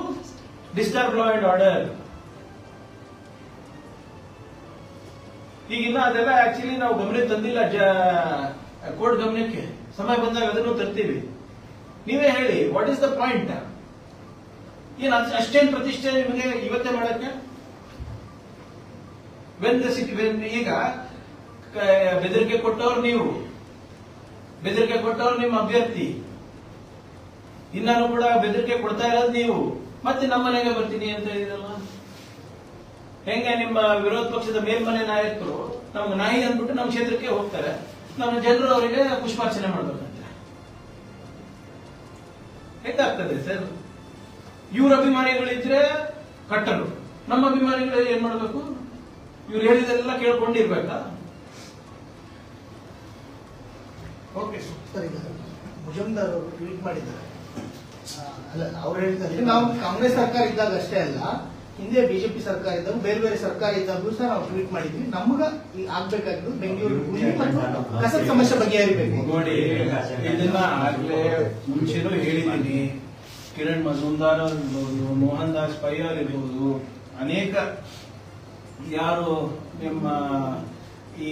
disturb law and order. ಈಗಿನ್ನ ಅದೆಲ್ಲ ಆಕ್ಚುಲಿ ನಾವು ಗಮನಕ್ಕೆ ತಂದಿಲ್ಲ, ಕೋರ್ಟ್ ಗಮನಕ್ಕೆ. ಸಮಯ ಬಂದಾಗ ಅದನ್ನು ತರ್ತೀವಿ. ನೀವೇ ಹೇಳಿ, ವಾಟ್ ಇಸ್ ದ ಪಾಯಿಂಟ್? ಏನ್ ಅಷ್ಟೇನ್ ಪ್ರತಿಷ್ಠೆ ನಿಮಗೆ ಇವತ್ತೇ ಮಾಡಕ್ಕೆ? ಈಗ ಬೆದರಿಕೆ ಕೊಟ್ಟವ್ರು ನೀವು, ಬೆದರಿಕೆ ಕೊಟ್ಟವ್ರು ನಿಮ್ಮ ಅಭ್ಯರ್ಥಿ, ಇನ್ನಾನು ಕೂಡ ಬೆದರಿಕೆ ಕೊಡ್ತಾ ಇರೋದು ನೀವು. ಮತ್ತೆ ನಮ್ಮ ಮನೆಗೆ ಬರ್ತೀನಿ ಅಂತ ಹೇಳಿದ್ರಲ್ಲ, ಹೆಂಗೆ? ನಿಮ್ಮ ವಿರೋಧ ಪಕ್ಷದ ಮೇಲ್ಮನೆ ನಾಯಕರು ನಮ್ಗೆ ನಾಯಿ ಅಂದ್ಬಿಟ್ಟು ನಮ್ಮ ಕ್ಷೇತ್ರಕ್ಕೆ ಹೋಗ್ತಾರೆ, ನಮ್ಮ ಜನರು ಅವರಿಗೆ ಪುಷ್ಪಾರ್ಚನೆ ಮಾಡ್ಬೇಕಂತೆ. ಹೇಗಾಗ್ತದೆ ಸರ್? ಇವ್ರ ಅಭಿಮಾನಿಗಳಿದ್ರೆ ಕಟ್ಟರು, ನಮ್ಮ ಅಭಿಮಾನಿಗಳು ಏನ್ ಮಾಡ್ಬೇಕು? ಇವ್ರು ಹೇಳಿದೆಲ್ಲ ಕೇಳ್ಕೊಂಡಿರ್ಬೇಕಾ? ಓಕೆ ಸರ್, ಈಗ ಮುಜುಮ್ದಾರ್ ಅವರು ಟ್ವೀಟ್ ಮಾಡಿದ್ದಾರೆ. ಅಲ್ಲ, ಅವ್ರು ಹೇಳಿದ್ದಾರೆ, ನಾವು ಕಾಂಗ್ರೆಸ್ ಸರ್ಕಾರ ಇದ್ದಾಗ ಅಷ್ಟೇ ಅಲ್ಲ, ಹಿಂದೆ ಬಿಜೆಪಿ ಸರ್ಕಾರ ಇದ್ದಾಗ, ಬೇರೆ ಬೇರೆ ಸರ್ಕಾರ ಇದ್ದಾಗೂ ಸಹ ನಾವು ಟ್ವೀಟ್ ಮಾಡಿದ್ವಿ. ನಮ್ಗ ಆಗ್ಬೇಕಾಗಿದ್ದು ಬೆಂಗಳೂರು ಹುಲಿ ಮತ್ತು ಕಸದ ಸಮಸ್ಯೆ ಬಗೆಹರಿಬೇಕು. ನೋಡಿ, ಇದನ್ನ ಆಗ್ಲೇ ಮುಂಚೆನೂ ಹೇಳಿದ್ದೀನಿ. ಕಿರಣ್ ಮಜುಮ್ದಾರ್ ಇರ್ಬೋದು, ಮೋಹನ್ ದಾಸ್ ಪೈ ಇರ್ಬೋದು, ಅನೇಕ ಯಾರು ನಿಮ್ಮ ಈ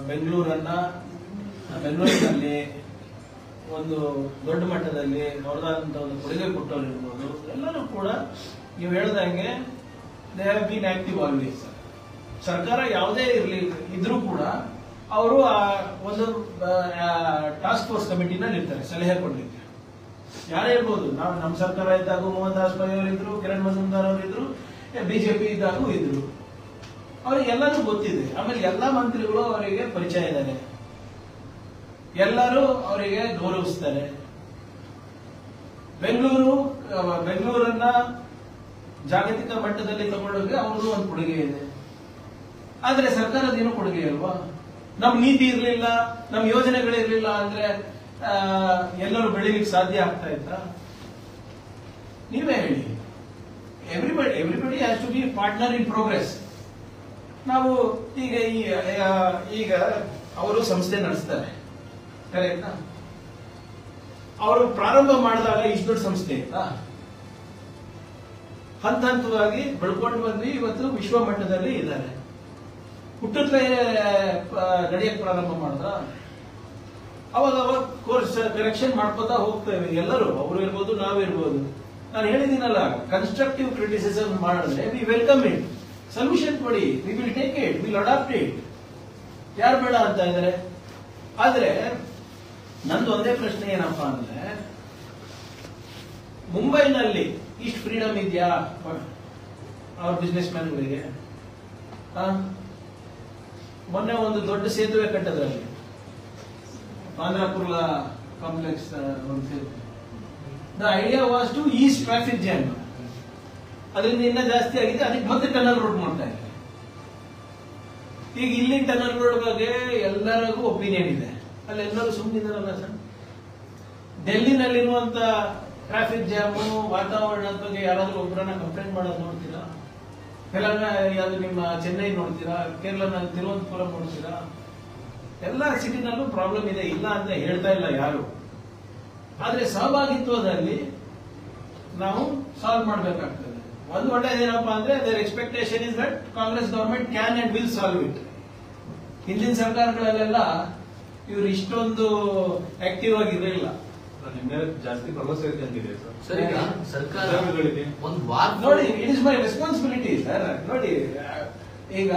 ಬೆಂಗಳೂರಿನಲ್ಲಿ ಒಂದು ದೊಡ್ಡ ಮಟ್ಟದಲ್ಲಿ ಅವರದಾದಂತ ಒಂದು ಕೊಡುಗೆ ಕೊಟ್ಟವ್ರು ಇರ್ಬೋದು, ಎಲ್ಲರೂ ಕೂಡ ನೀವು ಹೇಳ್ದಂಗೆ they have been active always. ಸರ್ಕಾರ ಯಾವುದೇ ಇದ್ರೂ ಕೂಡ ಅವರು ಒಂದು ಟಾಸ್ಕ್ ಫೋರ್ಸ್ ಕಮಿಟಿನಲ್ಲಿ ಇರ್ತಾರೆ ಸಲಹೆ ಕೊಡ್ಲಿಕ್ಕೆ. ಯಾರೇ ಇರ್ಬೋದು, ನಾವು ನಮ್ಮ ಸರ್ಕಾರ ಇದ್ದಾಗೂ ಮೋಹನ್ ದಾಸ್ ಪೈ ಅವರಿದ್ರು, ಕಿರಣ್ ಮಜುಮ್ದಾರ್ ಅವರಿದ್ರು, ಬಿಜೆಪಿ ಇದ್ದಾಗೂ ಇದ್ರು. ಅವ್ರಿಗೆಲ್ಲರೂ ಗೊತ್ತಿದೆ. ಆಮೇಲೆ ಎಲ್ಲಾ ಮಂತ್ರಿಗಳು ಅವರಿಗೆ ಪರಿಚಯ ಇದ್ದಾರೆ, ಎಲ್ಲರೂ ಅವರಿಗೆ ಗೌರವಿಸ್ತಾರೆ. ಬೆಂಗಳೂರನ್ನ ಜಾಗತಿಕ ಮಟ್ಟದಲ್ಲಿ ತಗೊಂಡೋಗಿ ಅವ್ರದ್ದು ಒಂದು ಕೊಡುಗೆ ಇದೆ. ಆದ್ರೆ ಸರ್ಕಾರದ ಏನೂ ಕೊಡುಗೆ ಅಲ್ವಾ? ನಮ್ ನೀತಿ ಇರ್ಲಿಲ್ಲ, ನಮ್ ಯೋಜನೆಗಳಿರ್ಲಿಲ್ಲ ಅಂದ್ರೆ ಎಲ್ಲರೂ ಬೆಳಿಲಿಕ್ಕೆ ಸಾಧ್ಯ ಆಗ್ತಾ ಇತ್ತ? ನೀವೇ ಹೇಳಿ. Everybody has to be partner in progress. ನಾವು ಈಗ ಅವರು ಸಂಸ್ಥೆ ನಡೆಸ್ತಾರೆ, ಕರೆಕ್ಟಾ? ಅವರು ಪ್ರಾರಂಭ ಮಾಡಿದಾಗ ಇಷ್ಟು ದೊಡ್ಡ ಸಂಸ್ಥೆ ಇತ್ತಾ? ಹಂತ ಹಂತವಾಗಿ ಬೆಳ್ಕೊಂಡು ಬಂದ್ವಿ. ಇವತ್ತು ವಿಶ್ವ ಮಟ್ಟದಲ್ಲಿ ಇದ್ದಾರೆ. ಹುಟ್ಟುತ್ತಲೇ ನಡೆಯಕ್ಕೆ ಪ್ರಾರಂಭ ಮಾಡಿದ್ರ? ಅವಾಗ ಕೋರ್ಸ್ ಕರೆಕ್ಷನ್ ಮಾಡ್ಕೋತಾ ಹೋಗ್ತೇವೆ ಎಲ್ಲರೂ, ಅವರು ಇರ್ಬೋದು, ನಾವಿರ್ಬೋದು. ನಾನು ಹೇಳಿದ್ದೀನಲ್ಲ, ಕನ್ಸ್ಟ್ರಕ್ಟಿವ್ ಕ್ರಿಟಿಸಿಸಮ್ ಮಾಡಿದ್ರೆ ವಿ ವೆಲ್ಕಮ್ ಇಟ್. ಸೊಲ್ಯೂಷನ್ ಕೊಡಿ, we will take it, will adapt it. ಯಾರು ಬೇಡ ಅಂತ ಇದ್ದಾರೆ? ಆದ್ರೆ ನಂದು ಒಂದೇ ಪ್ರಶ್ನೆ ಏನಪ್ಪಾ ಅಂದ್ರೆ, ಮುಂಬೈನಲ್ಲಿ ಇಷ್ಟು ಫ್ರೀಡಮ್ ಇದೆಯಾ ಅವ್ರ ಬಿಸ್ನೆಸ್ ಮ್ಯಾನ್ಗಳಿಗೆ? ಮೊನ್ನೆ ಒಂದು ದೊಡ್ಡ ಸೇತುವೆ ಕಟ್ಟದ್ರಲ್ಲಿ, ಆಂಧ್ರಪುರ್ಲಾ ಕಾಂಪ್ಲೆಕ್ಸ್ ಒಂದು ಸೇತುವೆ. The idea was to is traffic jam. ಅದರಿಂದ ಇನ್ನ ಜಾಸ್ತಿ ಆಗಿದೆ, ಅದಕ್ಕೆ ಮತ್ತೆ ಟನಲ್ ರೋಡ್ ಮಾಡ್ತಾ ಇದ್ದಾರೆ. ಈಗ ಇಲ್ಲಿ ಟನಲ್ ರೋಡ್ ಬಗ್ಗೆ ಎಲ್ಲರಿಗೂ ಒಪಿನಿಯನ್ ಇದೆ, ಅಲ್ಲೆಲ್ಲರೂ ಸುಮ್ಮನಿದಾರಲ್ಲ ಸರ್. ಡೆಲ್ಲಿನಲ್ಲಿರುವಂತ ಟ್ರಾಫಿಕ್ ಜಾಮು, ವಾತಾವರಣದ ಬಗ್ಗೆ ಯಾರಾದ್ರೂ ಒಬ್ಬರನ್ನ ಕಂಪ್ಲೇಂಟ್ ಮಾಡೋದು ನೋಡ್ತೀರಾ? ಯಾವ್ದು ನಿಮ್ಮ ಚೆನ್ನೈ ನೋಡ್ತೀರಾ? ಕೇರಳನಲ್ಲಿ ತಿರುವನಂತಪುರಂ ನೋಡ್ತೀರಾ? ಎಲ್ಲ ಸಿಟಿನಲ್ಲೂ ಪ್ರಾಬ್ಲಮ್ ಇದೆ, ಇಲ್ಲ ಅಂತ ಹೇಳ್ತಾ ಇಲ್ಲ ಯಾರು. ಆದ್ರೆ ಸಹಭಾಗಿತ್ವದಲ್ಲಿ ನಾವು ಸಾಲ್ವ್ ಮಾಡಬೇಕಾಗ್ತದೆ. ಒಂದು ಒಳ್ಳೆಯದೇನಪ್ಪಾ ಅಂದ್ರೆ, there expectation is that Congress government can and will solve it. ಹಿಂದಿನ ಸರ್ಕಾರಗಳಲ್ಲೆಲ್ಲ ಇವರು ಇಷ್ಟೊಂದು ಆಕ್ಟಿವ್ ಆಗಿರಲಿಲ್ಲ. ಜಾಸ್ತಿ ಭರವಸೆ ಇದೆ ಸರ್. ಈಗ ಸರ್ಕಾರ ಒಂದು ವಾರ ನೋಡಿ, it is my responsibility sir. ನೋಡಿ, ಈಗ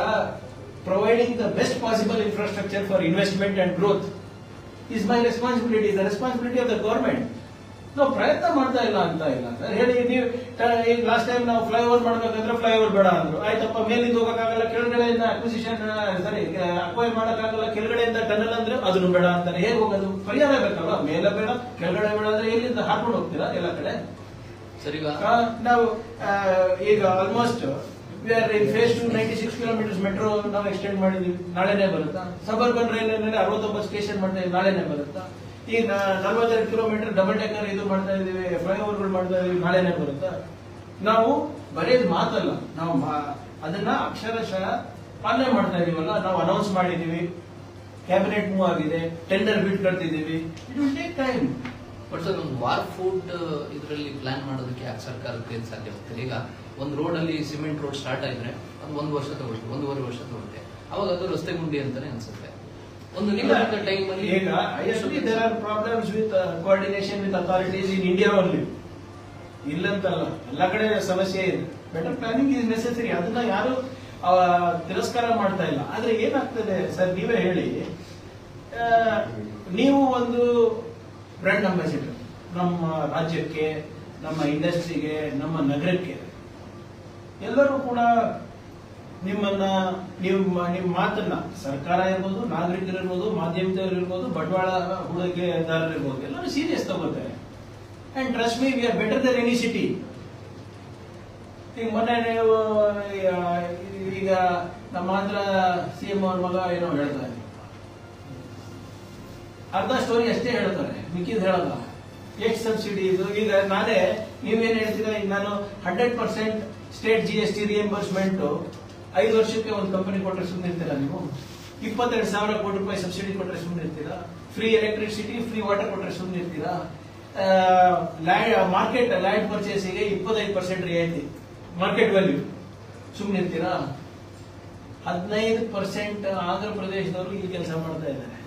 providing the best possible infrastructure for investment and growth is my responsibility, the responsibility of the government. ನಾವು ಪ್ರಯತ್ನ ಮಾಡ್ತಾ ಇಲ್ಲ ಅಂತ ಇಲ್ಲ ಸರ್. ಹೇಳಿ ನೀವು ಈಗ ಲಾಸ್ಟ್ ಟೈಮ್ ನಾವು ಫ್ಲೈಓವರ್ ಮಾಡ್ಬೇಕಂದ್ರೆ ಫ್ಲೈಓವರ್ ಬೇಡ ಅಂದ್ರು, ಆಯ್ತಪ್ಪ ಮೇಲಿಂದ ಹೋಗಕ್ಕಾಗಲ್ಲ, ಕೆಳಗಡೆಯಿಂದ ಅಕ್ವಿಸಿಷನ್ ಅಕ್ವೈರ್ ಮಾಡಕ್ಕಾಗಲ್ಲ, ಕೆಳಗಡೆಯಿಂದ ಟನಲ್ ಅಂದ್ರೆ ಅದನ್ನು ಬೇಡ ಅಂತಾನೆ. ಹೇಗೆ ಹೋಗೋದು? ಪರಿಹಾರ ಬೇಕಲ್ಲ, ಮೇಲೆ ಬೇಡ ಕೆಳಗಡೆ ಬೇಡ ಅಂದ್ರೆ ಎಲ್ಲಿಂದ ಹಾಕೊಂಡು ಹೋಗ್ತೀರಾ ಎಲ್ಲ ಕಡೆ? ಸರ್ ಈಗ ನಾವು ಈಗ almost we are in phase 2 96 kilometres metro ನಾವು ಎಕ್ಸ್ಟೆಂಡ್ ಮಾಡಿದೀವಿ, ನಾಳೆನೇ ಬರುತ್ತಾ? ಸಬರ್ಬನ್ ರೈಲ್ವೆ 69 ಸ್ಟೇಷನ್ ಮಾಡ್ತಾ ಇದ್ದೀವಿ, ನಾಳೆನೇ ಬರುತ್ತಾ? ಈಗ 42 ಕಿಲೋಮೀಟರ್ ಡಬಲ್ ಡೆಕ್ಕರ್ ಇದು ಮಾಡ್ತಾ ಇದೀವಿ, ಫ್ಲೈಓವರ್ಗಳು ಮಾಡ್ತಾ ಇದೀವಿ, ನಾಳೆನೇ ಬರುತ್ತಾ? ನಾವು ಬರೆಯೋದು ಮಾತಲ್ಲ, ನಾವು ಅದನ್ನ ಅಕ್ಷರಶಃ ಪಾಲನೆ ಮಾಡ್ತಾ ಇದೀವಲ್ಲ. ನಾವು ಅನೌನ್ಸ್ ಮಾಡಿದೀವಿ, ಕ್ಯಾಬಿನೆಟ್ ಮೂವ್ ಆಗಿದೆ, ಟೆಂಡರ್ ಬಿಡ್ ಕಟ್ತಿದೀವಿ. It will take time. But sir, ಒಂದು ವಾರ್ ಫುಡ್ ಇದರಲ್ಲಿ ಪ್ಲಾನ್ ಮಾಡೋದಕ್ಕೆ ಯಾಕೆ ಸರ್ಕಾರಕ್ಕೆ ಸಾಧ್ಯ ಆಗ್ತದೆ? ಈಗ ಒಂದು ರೋಡ್ ಅಲ್ಲಿ ಸಿಮೆಂಟ್ ರೋಡ್ ಸ್ಟಾರ್ಟ್ ಆಗಿದ್ರೆ ಅದು 1 ವರ್ಷ ತಗೊಳ್ಳುತ್ತೆ, 1.5 ವರ್ಷ ತಗೊಳುತ್ತೆ. ಅವಾಗ ಅದು ರಸ್ತೆ ಗುಂಡಿ ಅಂತಾನೆ ಅನ್ಸುತ್ತೆ. ಒಂದು ನಿಗದಿತ ಟೈಮ್ ಅಲ್ಲಿ ಈಗ there are problems with coordination with authorities in India only. ಇಲ್ಲಂತಲ್ಲ, ಎಲ್ಲ ಕಡೆ ಸಮಸ್ಯೆ ಇದೆ. Better planning is necessary. ಅದನ್ನ ಯಾರು ತಿರಸ್ಕಾರ ಮಾಡ್ತಾ ಇಲ್ಲ. ಆದ್ರೆ ಏನಾಗ್ತದೆ ಸರ್, ನೀವೇ ಹೇಳಿ, ನೀವು ಒಂದು ಬ್ರ್ಯಾಂಡ್ ಅಂಬಾಸಿಡರ್ ನಮ್ಮ ರಾಜ್ಯಕ್ಕೆ, ನಮ್ಮ ಇಂಡಸ್ಟ್ರಿಗೆ, ನಮ್ಮ ನಗರಕ್ಕೆ. ಎಲ್ಲರೂ ಕೂಡ ನಿಮ್ಮನ್ನ ನಿಮ್ಮ ಮಾತನ್ನ, ಸರ್ಕಾರ ಇರ್ಬೋದು, ನಾಗರಿಕರಿರ್ಬೋದು, ಮಾಧ್ಯಮದವರಿರ್ಬೋದು, ಬಂಡವಾಳ ಹೂಡಿಕೆದಾರರಿರ್ಬೋದು, ಎಲ್ಲರೂ ಸೀರಿಯಸ್ ತಗೋತಾರೆ. And trust me, we are better than any city. ಈಗ ಮೊನ್ನೆ ನೀವು ಈಗ ನಮ್ಮ ಆಂಧ್ರ ಸಿಎಂ ಅವ್ರ ಮಗ ಏನೋ ಹೇಳ್ತಾರೆ, ಅರ್ಧ ಸ್ಟೋರಿ ಅಷ್ಟೇ ಹೇಳ್ತಾರೆ, ಮಿಕ್ಕಿದ್ ಹೇಳಲ್ಲ. ಎಷ್ಟು ಸಬ್ಸಿಡಿ ಇದು? ಈಗ ನಾನೇ, ನೀವೇನ್ ಹೇಳ್ತೀರಾ, ಈಗ ನಾನು 100% ಸ್ಟೇಟ್ GST ರಿಯಂಬರ್ಸ್ಮೆಂಟ್ 5 ವರ್ಷಕ್ಕೆ ಒಂದು ಕಂಪನಿ ಕೊಟ್ಟರೆ ಸುಮ್ಮನೆ ಇರ್ತೀರಾ ನೀವು? 22,000 ಕೋಟಿ ರೂಪಾಯಿ ಸಬ್ಸಿಡಿ ಕೊಟ್ಟರೆ ಸುಮ್ಮನೆ ಇರ್ತೀರಾ? ಫ್ರೀ ಎಲೆಕ್ಟ್ರಿಸಿಟಿ, ಫ್ರೀ ವಾಟರ್ ಕೊಟ್ಟರೆ ಸುಮ್ಮನೆ ಇರ್ತೀರಾ? ಮಾರ್ಕೆಟ್ ಲ್ಯಾಂಡ್ ಪರ್ಚೇಸಿಗೆ 25% ರಿಯಾಯಿತಿ, ಮಾರ್ಕೆಟ್ ವ್ಯಾಲ್ಯೂ, ಸುಮ್ಮನೆ ಇರ್ತೀರಾ? 15% ಆಂಧ್ರ ಪ್ರದೇಶದವರು ಈ ಕೆಲಸ ಮಾಡ್ತಾ ಇದ್ದಾರೆ.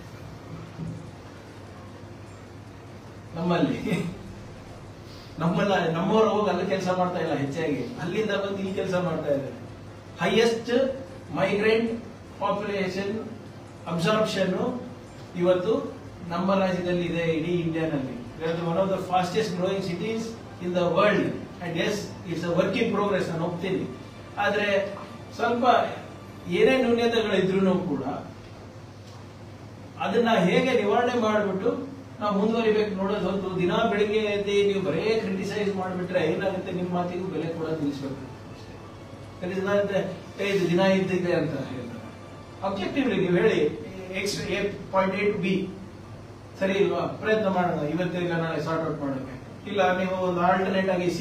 ನಮ್ಮವರು ಹೋಗಿ ಅಲ್ಲಿ ಕೆಲಸ ಮಾಡ್ತಾ ಇಲ್ಲ, ಹೆಚ್ಚಾಗಿ ಅಲ್ಲಿಂದ ಬಂದು ಈ ಕೆಲಸ ಮಾಡ್ತಾ ಇದ್ದಾರೆ. ಹೈಯೆಸ್ಟ್ ಮೈಗ್ರೆಂಟ್ ಪಾಪ್ಯುಲೇಷನ್ ಅಬ್ಸಾರ್ಪ್ಷನ್ ಇವತ್ತು ನಮ್ಮ ರಾಜ್ಯದಲ್ಲಿ ಇದೆ, ಇಡೀ ಇಂಡಿಯಾನಲ್ಲಿ. One of the fastest growing cities in the world. And yes, it's a work in progress, ನಾನು ಹೋಗ್ತೀನಿ. ಆದ್ರೆ ಸ್ವಲ್ಪ ಏನೇ ನ್ಯೂನ್ಯತೆಗಳಿದ್ರು ಕೂಡ ಅದನ್ನ ಹೇಗೆ ನಿವಾರಣೆ ಮಾಡಿಬಿಟ್ಟು ನಾವು ಮುಂದುವರಿಬೇಕು ನೋಡೋದು ಹೊತ್ತು. ದಿನ ಬೆಳಿಗ್ಗೆ ಎದ್ದು ನೀವು ಬರೇ ಕ್ರಿಟಿಸೈಸ್ ಮಾಡಿಬಿಟ್ರೆ ಏನಾಗುತ್ತೆ, ನಿಮ್ಮ ಮಾತಿಗೂ ಬೆಲೆ ಕೂಡ ನಿಲ್ಲಿಸಬೇಕು. ಇದು ದಿನ ಇದ್ದಿದೆ ಅಂತ ಹೇಳ್ತಾರೆ. ಅಬ್ಜೆಕ್ಟಿವ್ಲಿ ನೀವು ಹೇಳಿ, A.8 B ಸರಿ ಇಲ್ವಾ? ಪ್ರಯತ್ನ ಮಾಡೋಣ, ಇವತ್ತಿಗ ನಾಳೆ ಸಾರ್ಟ್ ಔಟ್ ಮಾಡೋಕೆ. ಇಲ್ಲ, ನೀವು ಒಂದು ಆಲ್ಟರ್ನೇಟ್ ಆಗಿ C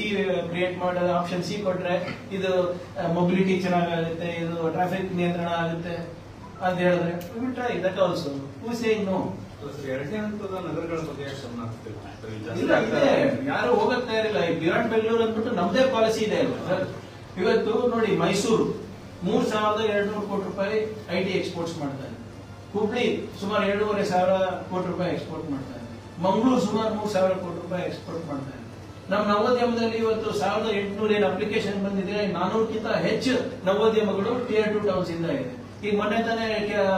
ಕ್ರಿಯೇಟ್ ಮಾಡೋದು, ಆಪ್ಷನ್ C ಕೊಟ್ರೆ ಇದು ಮೊಬಿಲಿಟಿ ಚೆನ್ನಾಗುತ್ತೆ, ಇದು ಟ್ರಾಫಿಕ್ ನಿಯಂತ್ರಣ ಆಗುತ್ತೆ ಅಂತ ಹೇಳಿದ್ರೆ try that also. Who saying no? ಎರಡನೇ ಹಂತದ ನಗರಗಳ ಬಗ್ಗೆ ಇಲ್ಲ, ಇದೆ, ಯಾರು ಹೋಗಕ್ ತಯಾರಿಲ್ಲ. ಈ ಬಿರಾಟ್ ಬೆಂಗಳೂರು ಅಂದ್ಬಿಟ್ಟು ನಮ್ದೇ ಪಾಲಿಸಿ ಇದೆ ಅಲ್ವಾ ಸರ್? ಇವತ್ತು ನೋಡಿ, ಮೈಸೂರು 3,200 ಕೋಟಿ ರೂಪಾಯಿ IT ಎಕ್ಸ್ಪೋರ್ಟ್ಸ್ ಮಾಡ್ತಾ ಇದೆ. ಹುಬ್ಳಿ ಸುಮಾರು 7,500 ಕೋಟಿ ರೂಪಾಯಿ ಎಕ್ಸ್ಪೋರ್ಟ್ ಮಾಡ್ತಾ ಇದೆ. ಮಂಗಳೂರು ಸುಮಾರು 3,000 ಕೋಟಿ ರೂಪಾಯಿ ಎಕ್ಸ್ಪೋರ್ಟ್ ಮಾಡ್ತಾ ಇದೆ. ನಮ್ಮ ನವೋದ್ಯಮದಲ್ಲಿ ಇವತ್ತು 1,800 ಏನು ಅಪ್ಲಿಕೇಶನ್ ಬಂದಿದೆ, 400ಕ್ಕಿಂತ ಹೆಚ್ಚು ನವೋದ್ಯಮಗಳು Tier 2 ಟೌನ್ಸ್ ಇಂದ ಇದೆ. ಈಗ ಮೊನ್ನೆ ತಾನೇ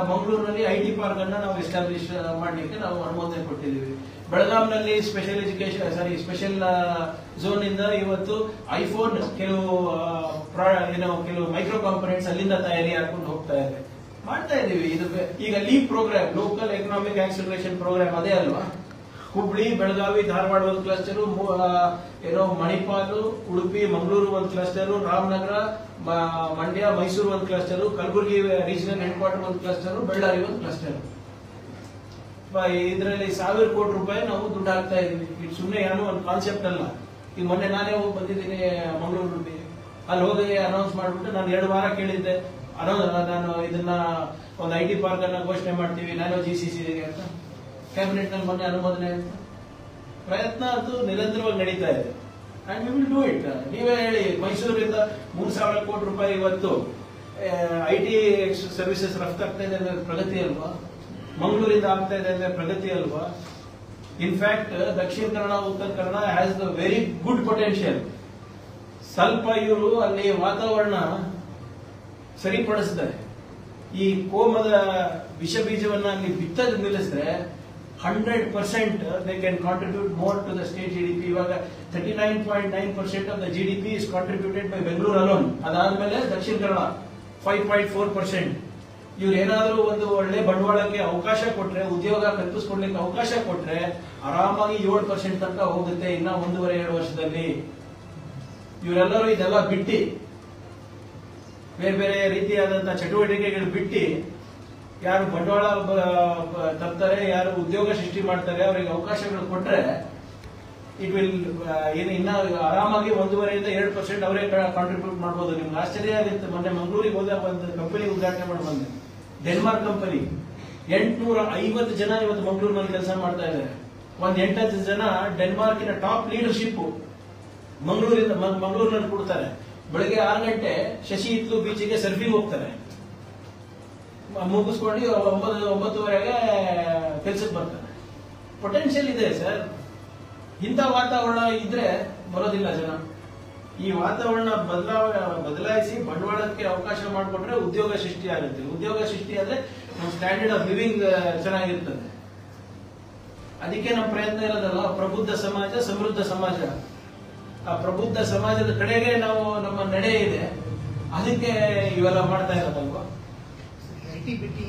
ಮಂಗಳೂರಿನಲ್ಲಿ IT ಪಾರ್ಕ್ ಅನ್ನ ನಾವು ಎಸ್ಟಾಬ್ಲಿಷ್ ಮಾಡ್ಲಿಕ್ಕೆ ನಾವು ಅನುಮೋದನೆ ಕೊಟ್ಟಿದ್ದೀವಿ. ಬೆಳಗಾಂನಲ್ಲಿ ಸ್ಪೆಷಲ್ ಸ್ಪೆಷಲ್ ಝೋನ್ ಇಂದ ಇವತ್ತು ಐಫೋನ್ ಕೆಲವು ಮೈಕ್ರೋ ಕಾಂಪೊನೆಂಟ್ಸ್ ಅಲ್ಲಿಂದ ತಯಾರಿ ಹಾಕೊಂಡು ಹೋಗ್ತಾ ಇದೆ, ಮಾಡ್ತಾ ಇದೀವಿ. ಇದು ಈಗ leap programme, local economic acceleration programme, ಅದೇ ಅಲ್ವಾ? ಹುಬ್ಳಿ, ಬೆಳಗಾವಿ, ಧಾರವಾಡ ಒಂದು ಕ್ಲಸ್ಟರ್, ಮಣಿಪಾಲು, ಉಡುಪಿ, ಮಂಗಳೂರು ಒಂದು ಕ್ಲಸ್ಟರ್, ರಾಮನಗರ, ಮಂಡ್ಯ, ಮೈಸೂರು ಒಂದು cluster, Kalaburagi regional head quarter ಒಂದು ಕ್ಲಸ್ಟರ್, ಬಳ್ಳಾರಿ ಒಂದು ಕ್ಲಸ್ಟರ್. ಇದರಲ್ಲಿ 1,000 ಕೋಟಿ ರೂಪಾಯಿ ನಾವು ದುಡ್ಡು ಹಾಕ್ತಾ ಇದೀವಿ. ಇದು ಸುಮ್ಮನೆ ಏನೋ ಒಂದು ಕಾನ್ಸೆಪ್ಟ್ ಅಲ್ಲ. ಈಗ ಮೊನ್ನೆ ನಾನೇ ಹೋಗಿ ಬಂದಿದ್ದೀನಿ ಮಂಗಳೂರು. ಅಲ್ಲಿ ಹೋಗಿ ಅನೌನ್ಸ್ ಮಾಡ್ಬಿಟ್ಟು ನಾನು 2 ವಾರ ಕೇಳಿದ್ದೆ, ನಾನು ಇದನ್ನ ಒಂದು IT ಪಾರ್ಕ್ ಅನ್ನ ಘೋಷಣೆ ಮಾಡ್ತೀವಿ, ನಾನು GCC ಅಂತ. ಕ್ಯಾಬಿನೆಟ್ ನಲ್ಲಿ ಮೊನ್ನೆ ಅನುಮೋದನೆ ಅಂತ. ಪ್ರಯತ್ನ ಅದು ನಿರಂತರವಾಗಿ ನಡೀತಾ ಇದೆ. And we will do it. ನೀವೇ ಹೇಳಿ, ಮೈಸೂರಿಂದ 3,000 ಕೋಟಿ ರೂಪಾಯಿ ಇವತ್ತು IT ಸರ್ವಿಸಸ್ ರಫ್ತಾಗ್ತಾ ಇದೆ ಅಂದ್ರೆ ಪ್ರಗತಿ ಅಲ್ವಾ? ಮಂಗಳೂರಿಂದ ಆಗ್ತಾ ಇದೆ ಅಂದ್ರೆ ಪ್ರಗತಿ ಅಲ್ವಾ? In fact Dakshina Kannada, Uttara Kannada has the very good potential. ಸ್ವಲ್ಪ ಇವರು ಅಲ್ಲಿ ವಾತಾವರಣ ಸರಿಪಡಿಸಿದ್ದಾರೆ. ಈ ಕೋಮದ ವಿಷ ಬೀಜವನ್ನ ಅಲ್ಲಿ ಬಿತ್ತದ ನಿಲ್ಲಿಸಿದ್ರೆ 100% they can contribute more to the state GDP. ಇವಾಗ 39.9% of the GDP is contributed by Bangalore alone. ಅದಾದ್ಮೇಲೆ ದಕ್ಷಿಣ ಕನ್ನಡ 5.4%. ಇವ್ರು ಏನಾದ್ರೂ ಒಂದು ಒಳ್ಳೆ ಬಂಡವಾಳಕ್ಕೆ ಅವಕಾಶ ಕೊಟ್ರೆ, ಉದ್ಯೋಗ ಕಲ್ಪಿಸ್ಕೊಡ್ಲಿಕ್ಕೆ ಅವಕಾಶ ಕೊಟ್ರೆ ಆರಾಮಾಗಿ 7% ತನಕ ಹೋಗುತ್ತೆ ಇನ್ನ 1.5-2 ವರ್ಷದಲ್ಲಿ. ಇವರೆಲ್ಲರೂ ಇದೆಲ್ಲ ಬಿಟ್ಟು ಬೇರೆ ಬೇರೆ ರೀತಿಯಾದಂತಹ ಚಟುವಟಿಕೆಗಳು ಬಿಟ್ಟು ಯಾರು ಬಂಡವಾಳ ತರ್ತಾರೆ, ಯಾರು ಉದ್ಯೋಗ ಸೃಷ್ಟಿ ಮಾಡ್ತಾರೆ, ಅವರಿಗೆ ಅವಕಾಶಗಳು ಕೊಟ್ರೆ ಇಟ್ ವಿಲ್ ಇನ್ನ ಆರಾಮಾಗಿ 1.5-2% ಅವರೇ ಕಾಂಟ್ರಿಬ್ಯೂಟ್ ಮಾಡ್ಬೋದು. ನಿಮ್ಗೆ ಆಶ್ಚರ್ಯ ಆಗುತ್ತೆ. ಮೊನ್ನೆ ಮಂಗಳೂರಿಗೆ ಹೋದಾಗ ಒಂದು ಕಂಪನಿ ಉದ್ಘಾಟನೆ ಮಾಡಿ ಬಂದೆ, ಡೆನ್ಮಾರ್ಕ್ ಕಂಪನಿ. 850 ಜನ ಇವತ್ತು ಮಂಗಳೂರಿನಲ್ಲಿ ಕೆಲಸ ಮಾಡ್ತಾ ಇದ್ದಾರೆ. ಒಂದ್ 8 ಜನ ಡೆನ್ಮಾರ್ಕಿನ ಟಾಪ್ ಲೀಡರ್ಶಿಪ್ ಮಂಗಳೂರಿನಲ್ಲಿ ಕೊಡ್ತಾರೆ. ಬೆಳಗ್ಗೆ 6 ಗಂಟೆ ಶಶಿ ಇತ್ಲು ಬೀಚಿಗೆ ಸರ್ಫಿಂಗ್ ಹೋಗ್ತಾರೆ, ಮುಗಿಸ್ಕೊಂಡು 9-9:30ಗೆ ಕೆಲ್ಸಕ್ಕೆ ಬರ್ತಾರೆ. ಪೊಟೆನ್ಶಿಯಲ್ ಇದೆ ಸರ್. ಇಂಥ ವಾತಾವರಣ ಇದ್ರೆ ಬರೋದಿಲ್ಲ ಜನ. ಈ ವಾತಾವರಣ ಬದಲಾಯಿಸಿ ಬಂಡವಾಳಕ್ಕೆ ಅವಕಾಶ ಮಾಡಿಕೊಟ್ರೆ ಉದ್ಯೋಗ ಸೃಷ್ಟಿ ಆಗುತ್ತೆ. ಉದ್ಯೋಗ ಸೃಷ್ಟಿ ಆದ್ರೆ ನಮ್ಮ ಸ್ಟ್ಯಾಂಡರ್ಡ್ ಆಫ್ ಲಿವಿಂಗ್ ಚೆನ್ನಾಗಿರ್ತದೆ. ಅದಕ್ಕೆ ನಮ್ಮ ಪ್ರಯತ್ನ ಇರೋದಲ್ಲ, ಪ್ರಬುದ್ಧ ಸಮಾಜ, ಸಮೃದ್ಧ ಸಮಾಜ. ಆ ಪ್ರಬುದ್ಧ ಸಮಾಜದ ಕಡೆಗೆ ನಾವು ನಮ್ಮ ನಡೆ ಇದೆ. ಅದಕ್ಕೆ ಇವೆಲ್ಲ ಮಾಡ್ತಾ ಇರೋದಲ್ವಾ. ITBT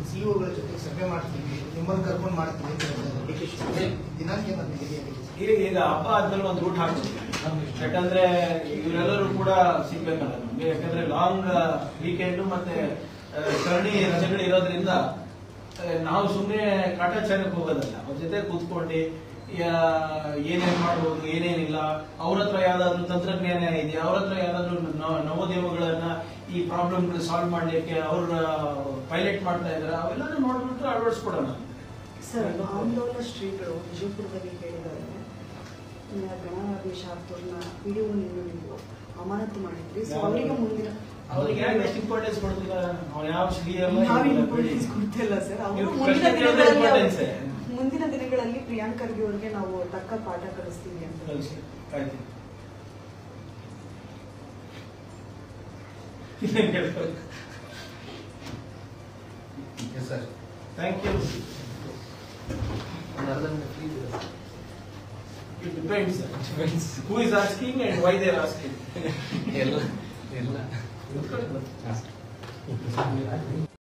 ಸಿಇಒಗಳ ಜೊತೆ ಸಭೆ ಮಾಡ್ತೀವಿ, ನಿಮ್ಮನ್ನು ಕರ್ಕೊಂಡು ಮಾಡ್ತೀವಿ. ದಿನಾಂಕ ಈಗ ಹಬ್ಬ ಆದ್ಮೇಲೆ ಒಂದು ರೂಟ್ ಹಾಕ್ತೀವಿ. ಯಾಕಂದ್ರೆ ಇವರೆಲ್ಲರೂ ಕೂಡ ಸಿಗ್ಬೇಕಲ್ಲ ನಮ್ಗೆ. ಯಾಕಂದ್ರೆ ಲಾಂಗ್ ವೀಕೆಂಡ್ ಮತ್ತೆ ಸರಣಿ ರಜೆಗಳು ಇರೋದ್ರಿಂದ ನಾವು ಸುಮ್ಮನೆ ಕಾಟಾಚಾರಕ್ಕೆ ಹೋಗೋದಲ್ಲ. ಅವ್ರ ಜೊತೆ ಕೂತ್ಕೊಂಡು ಏನೇನ್ ಮಾಡ್ಬೋದು, ಏನೇನಿಲ್ಲ, ಅವ್ರ ಹತ್ರ ಯಾವ್ದಾದ್ರು ತಂತ್ರಜ್ಞಾನ ಇದೆಯಾ, ಅವ್ರ ಹತ್ರ ಯಾವ್ದಾದ್ರು ನವೋದ್ಯಮಗಳನ್ನ ಈ ಪ್ರಾಬ್ಲಮ್ಗಳು ಸಾಲ್ವ್ ಮಾಡ್ಲಿಕ್ಕೆ ಅವ್ರ ಪೈಲಟ್ ಮಾಡ್ತಾ ಇದಾರೆ, ಅವೆಲ್ಲನೂ ನೋಡ್ಬಿಟ್ಟು ಅಳವಡಿಸ್ಕೊಡೋಣ. ಸರ್, ಆಂದೋಲನ ಶ್ರೀಗಳು ವಿಜಯಪುರದಲ್ಲಿ ಹೇಳಿದ್ದಾರೆ, ಗಣರಾಜೇಶ್ ಅವ್ರನ್ನ ವಿಡಿಯೋವನ್ನು ನೀವು ಅಮಾನತು ಮಾಡಿದ್ರಿ. ಸೊ ಅವರಿಗೆ ಮುಂದಿನ ಅವ್ರಿಗೆ ಎಷ್ಟು ಇಂಪಾರ್ಟೆನ್ಸ್ ಕೊಡ್ತಿಲ್ಲ. ಅವ್ರು ಯಾವ ಗೊತ್ತಿಲ್ಲ ಸರ್. ಅವರು ಮುಂದಿನ ದಿನಗಳಲ್ಲಿ ಪ್ರಿಯಾಂಕ್ ಖರ್ಗೆ ಅವರಿಗೆ ನಾವು ತಕ್ಕ ಪಾಠ ಕಲಿಸ್ತೀವಿ ಅಂತ. Thank you. It depends. Who is asking and why they are asking. ಎಲ್ಲ